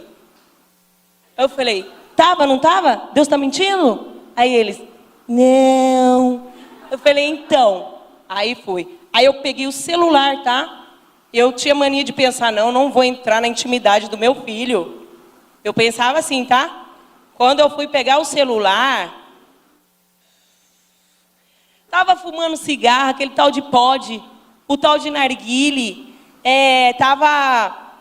Eu falei, tava, não tava? Deus está mentindo? Aí eles, não. Eu falei, então. Aí fui. Aí eu peguei o celular, tá? Eu tinha mania de pensar, não vou entrar na intimidade do meu filho. Eu pensava assim, tá? Quando eu fui pegar o celular, estava fumando cigarro, aquele tal de pod, o tal de narguile, estava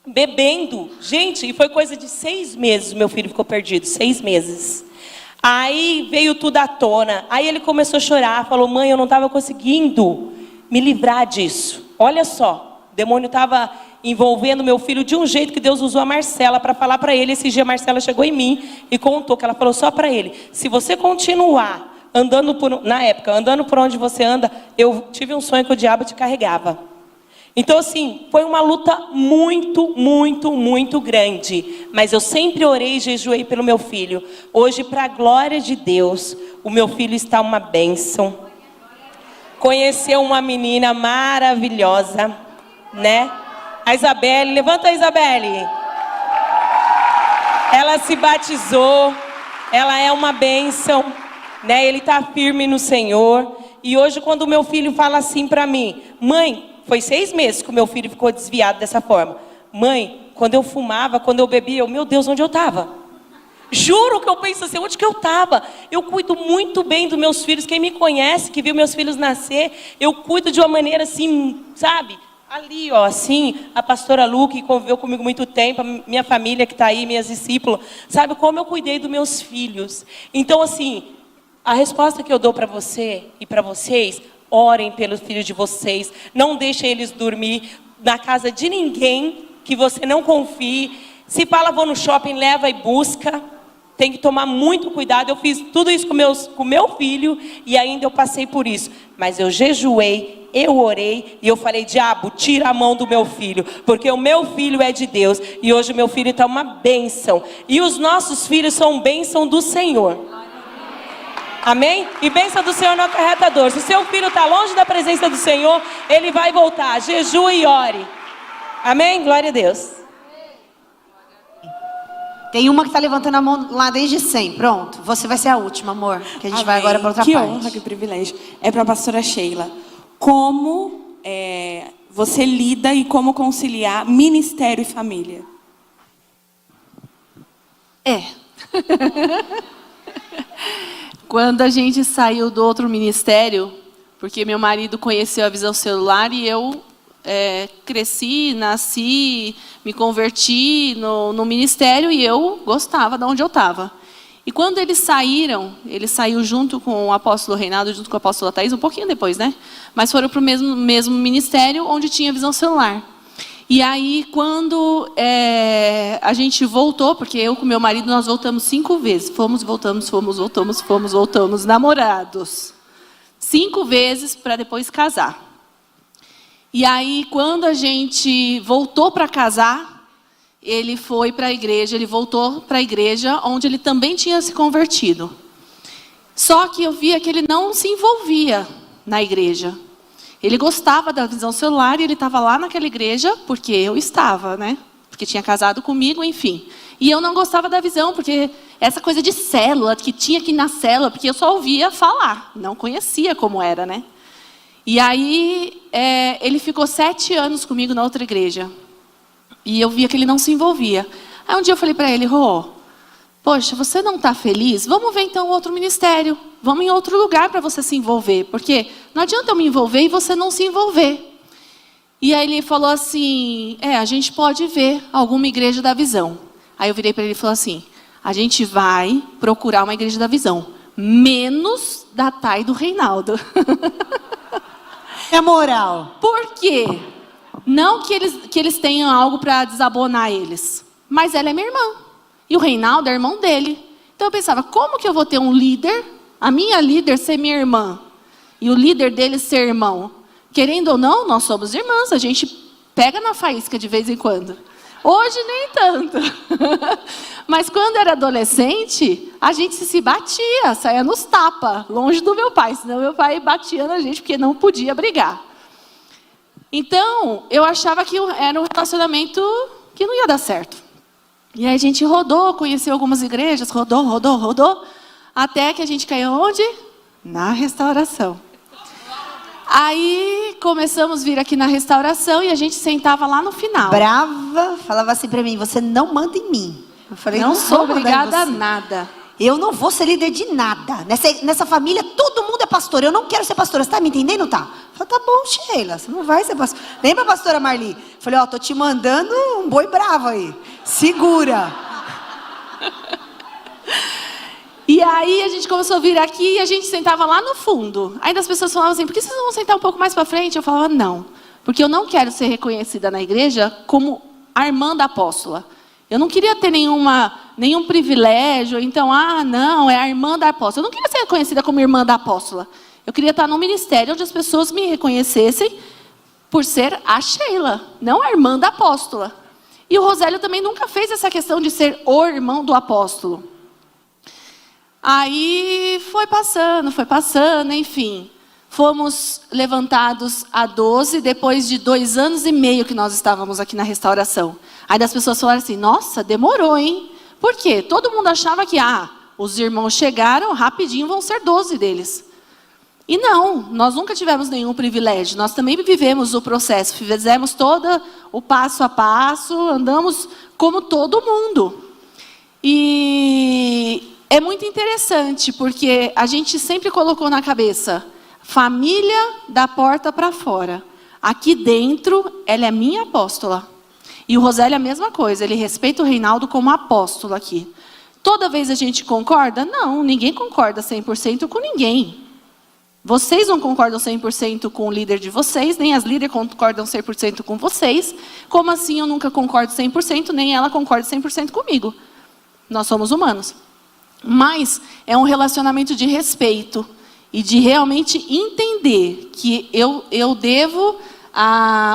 bebendo. Gente, e foi coisa de 6 meses, meu filho ficou perdido, 6 meses. Aí veio tudo à tona, aí ele começou a chorar, falou, mãe, eu não estava conseguindo me livrar disso. Olha só, o demônio estava envolvendo meu filho de um jeito que Deus usou a Marcela para falar para ele. Esse dia a Marcela chegou em mim e contou que ela falou só para ele, se você continuar andando andando por onde você anda, eu tive um sonho que o diabo te carregava. Então assim, foi uma luta muito, muito, muito grande. Mas eu sempre orei e jejuei pelo meu filho. Hoje, para a glória de Deus, o meu filho está uma bênção. Conheceu uma menina maravilhosa, né? A Isabelle, levanta a Isabelle. Ela se batizou, ela é uma bênção, né? Ele está firme no Senhor. E hoje, quando o meu filho fala assim para mim, mãe, foi 6 meses que o meu filho ficou desviado dessa forma. Mãe, quando eu fumava, quando eu bebia, meu Deus, onde eu estava? Juro que eu penso assim, onde que eu estava? Eu cuido muito bem dos meus filhos. Quem me conhece, que viu meus filhos nascer, eu cuido de uma maneira assim, sabe? Ali, ó, assim, a pastora Lu, que conviveu comigo muito tempo, a minha família que está aí, minhas discípulas, sabe como eu cuidei dos meus filhos. Então, assim, a resposta que eu dou para você e para vocês, orem pelos filhos de vocês, não deixem eles dormir na casa de ninguém que você não confie. Se fala, vou no shopping, leva e busca. Tem que tomar muito cuidado. Eu fiz tudo isso com meu filho e ainda eu passei por isso. Mas eu jejuei, eu orei e eu falei, diabo, tira a mão do meu filho, porque o meu filho é de Deus. E hoje o meu filho está uma bênção. E os nossos filhos são bênção do Senhor. Amém? E bênção do Senhor não acarreta dor. Se o seu filho está longe da presença do Senhor, ele vai voltar. Jejue e ore. Amém? Glória a Deus. Tem uma que está levantando a mão lá desde sempre. Pronto, você vai ser a última, amor. Que a gente vai agora para outra parte. Que honra, que privilégio. É para a pastora Sheila. Como você lida e como conciliar ministério e família? Quando a gente saiu do outro ministério, porque meu marido conheceu a Visão Celular e eu cresci, nasci, me converti no ministério e eu gostava de onde eu estava. E quando eles saíram, ele saiu junto com o apóstolo Reinaldo, junto com a apóstola Thaís, um pouquinho depois, né? Mas foram para o mesmo ministério onde tinha Visão Celular. E aí, quando a gente voltou, porque eu com meu marido, nós voltamos 5 vezes. Fomos, voltamos, namorados. 5 vezes para depois casar. E aí, quando a gente voltou para casar, ele foi para a igreja, ele voltou para a igreja onde ele também tinha se convertido. Só que eu via que ele não se envolvia na igreja. Ele gostava da Visão Celular e ele estava lá naquela igreja porque eu estava, né? Porque tinha casado comigo, enfim. E eu não gostava da Visão, porque essa coisa de célula, que tinha que ir na célula, porque eu só ouvia falar, não conhecia como era, né? E aí, ele ficou 7 anos comigo na outra igreja. E eu via que ele não se envolvia. Aí um dia eu falei para ele, poxa, você não está feliz? Vamos ver então outro ministério. Vamos em outro lugar para você se envolver. Porque não adianta eu me envolver e você não se envolver. E aí ele falou assim, a gente pode ver alguma igreja da Visão. Aí eu virei para ele e falei assim, a gente vai procurar uma igreja da Visão. Menos da Thay e do Reinaldo. É moral. Por quê? Não que eles tenham algo para desabonar eles. Mas ela é minha irmã. E o Reinaldo é irmão dele. Então eu pensava, como que eu vou ter um líder, a minha líder ser minha irmã, e o líder dele ser irmão? Querendo ou não, nós somos irmãs, a gente pega na faísca de vez em quando. Hoje nem tanto. Mas quando era adolescente, a gente se batia, saía nos tapas, longe do meu pai, senão meu pai batia na gente porque não podia brigar. Então, eu achava que era um relacionamento que não ia dar certo. E aí a gente rodou, conheceu algumas igrejas, rodou, até que a gente caiu onde? Na restauração. Aí começamos a vir aqui na restauração e a gente sentava lá no final. Brava, falava assim para mim, você não manda em mim. Eu falei, Não sou vou mandar em obrigada a você. nada. Eu não vou ser líder de nada. Nessa família, todo mundo é pastor. Eu não quero ser pastora. Você tá me entendendo, tá? Eu falei, tá bom, Sheila, você não vai ser pastora. Lembra, pastora Marli? Eu falei, ó, tô te mandando um boi bravo aí. Segura. E aí a gente começou a vir aqui e a gente sentava lá no fundo. Aí as pessoas falavam assim, por que vocês não vão sentar um pouco mais para frente? Eu falava, não. Porque eu não quero ser reconhecida na igreja como a irmã da apóstola. Eu não queria ter nenhum privilégio, então, não, é a irmã da apóstola. Eu não queria ser reconhecida como irmã da apóstola. Eu queria estar num ministério onde as pessoas me reconhecessem por ser a Sheila, não a irmã da apóstola. E o Rosélio também nunca fez essa questão de ser o irmão do apóstolo. Aí foi passando, enfim. Fomos levantados a 12, depois de 2 anos e meio que nós estávamos aqui na restauração. Aí as pessoas falaram assim, nossa, demorou, hein? Por quê? Todo mundo achava que, os irmãos chegaram, rapidinho vão ser 12 deles. E não, nós nunca tivemos nenhum privilégio. Nós também vivemos o processo, fizemos todo o passo a passo, andamos como todo mundo. E é muito interessante, porque a gente sempre colocou na cabeça, família da porta para fora. Aqui dentro, ela é minha apóstola. E o Rosélio é a mesma coisa, ele respeita o Reinaldo como apóstolo aqui. Toda vez a gente concorda? Não, ninguém concorda 100% com ninguém. Vocês não concordam 100% com o líder de vocês, nem as líderes concordam 100% com vocês. Como assim eu nunca concordo 100%, nem ela concorda 100% comigo? Nós somos humanos. Mas é um relacionamento de respeito e de realmente entender que eu devo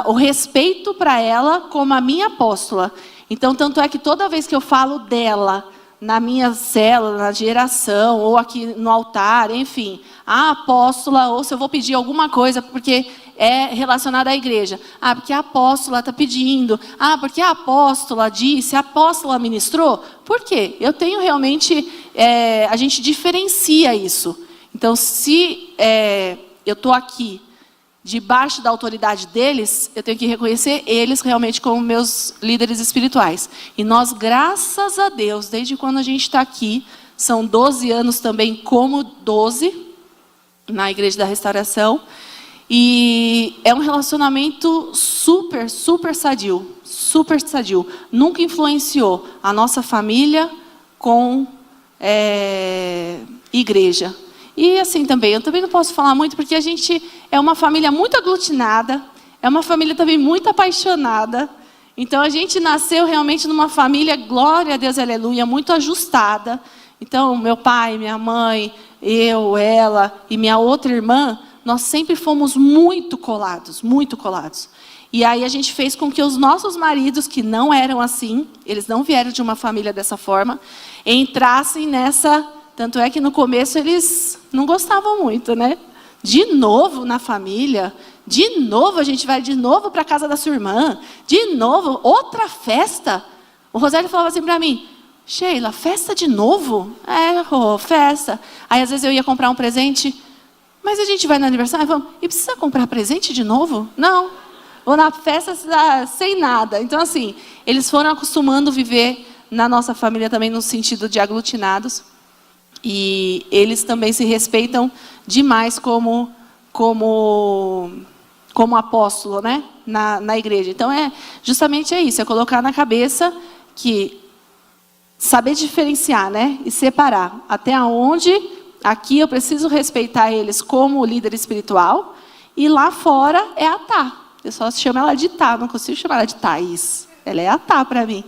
o respeito para ela como a minha apóstola. Então, tanto é que toda vez que eu falo dela na minha célula, na geração, ou aqui no altar, enfim, a apóstola, ou se eu vou pedir alguma coisa, porque é relacionada à igreja. Porque a apóstola está pedindo. Porque a apóstola disse, a apóstola ministrou. Por quê? Eu tenho realmente, a gente diferencia isso. Então, se eu estou aqui, debaixo da autoridade deles, eu tenho que reconhecer eles realmente como meus líderes espirituais. E nós, graças a Deus, desde quando a gente está aqui, são 12 anos também como 12, na Igreja da Restauração, e é um relacionamento super, super sadio, super sadio. Nunca influenciou a nossa família com igreja. E assim também, eu também não posso falar muito, porque a gente é uma família muito aglutinada, é uma família também muito apaixonada. Então a gente nasceu realmente numa família, glória a Deus, aleluia, muito ajustada. Então meu pai, minha mãe, eu, ela e minha outra irmã, nós sempre fomos muito colados, muito colados. E aí a gente fez com que os nossos maridos, que não eram assim, eles não vieram de uma família dessa forma, entrassem nessa... Tanto é que no começo eles não gostavam muito, né? De novo na família, de novo a gente vai de novo para a casa da sua irmã, de novo, outra festa. O Rosélio falava assim para mim, Sheila, festa de novo? Festa. Aí às vezes eu ia comprar um presente, mas a gente vai no aniversário e precisa comprar presente de novo? Não, vou na festa sem nada. Então assim, eles foram acostumando a viver na nossa família também no sentido de aglutinados. E eles também se respeitam demais como apóstolo, né? na igreja. Então, justamente isso, é colocar na cabeça que saber diferenciar, né? E separar até onde aqui eu preciso respeitar eles como líder espiritual e lá fora é a Tá. Eu só chamo ela de Tá, não consigo chamar ela de Thaís. Ela é a Tá para mim.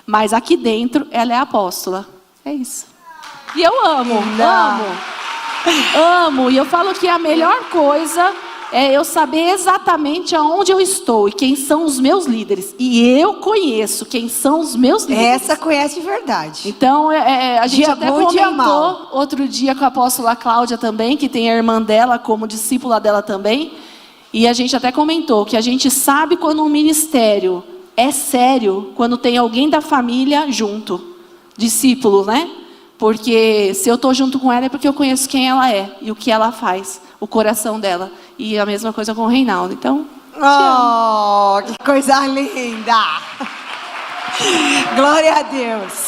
Mas aqui dentro ela é a apóstola. É isso. E eu amo. E eu falo que a melhor coisa é eu saber exatamente aonde eu estou e quem são os meus líderes. E eu conheço quem são os meus líderes. Essa conhece de verdade. Então, a gente Dia até bom, dia comentou mau. outro dia com a apóstola Cláudia também, que tem a irmã dela como discípula dela também. E a gente até comentou que a gente sabe quando um ministério é sério, quando tem alguém da família junto. Discípulo, né? Porque se eu estou junto com ela é porque eu conheço quem ela é e o que ela faz, o coração dela. E a mesma coisa com o Reinaldo. Então, que coisa linda! Glória a Deus!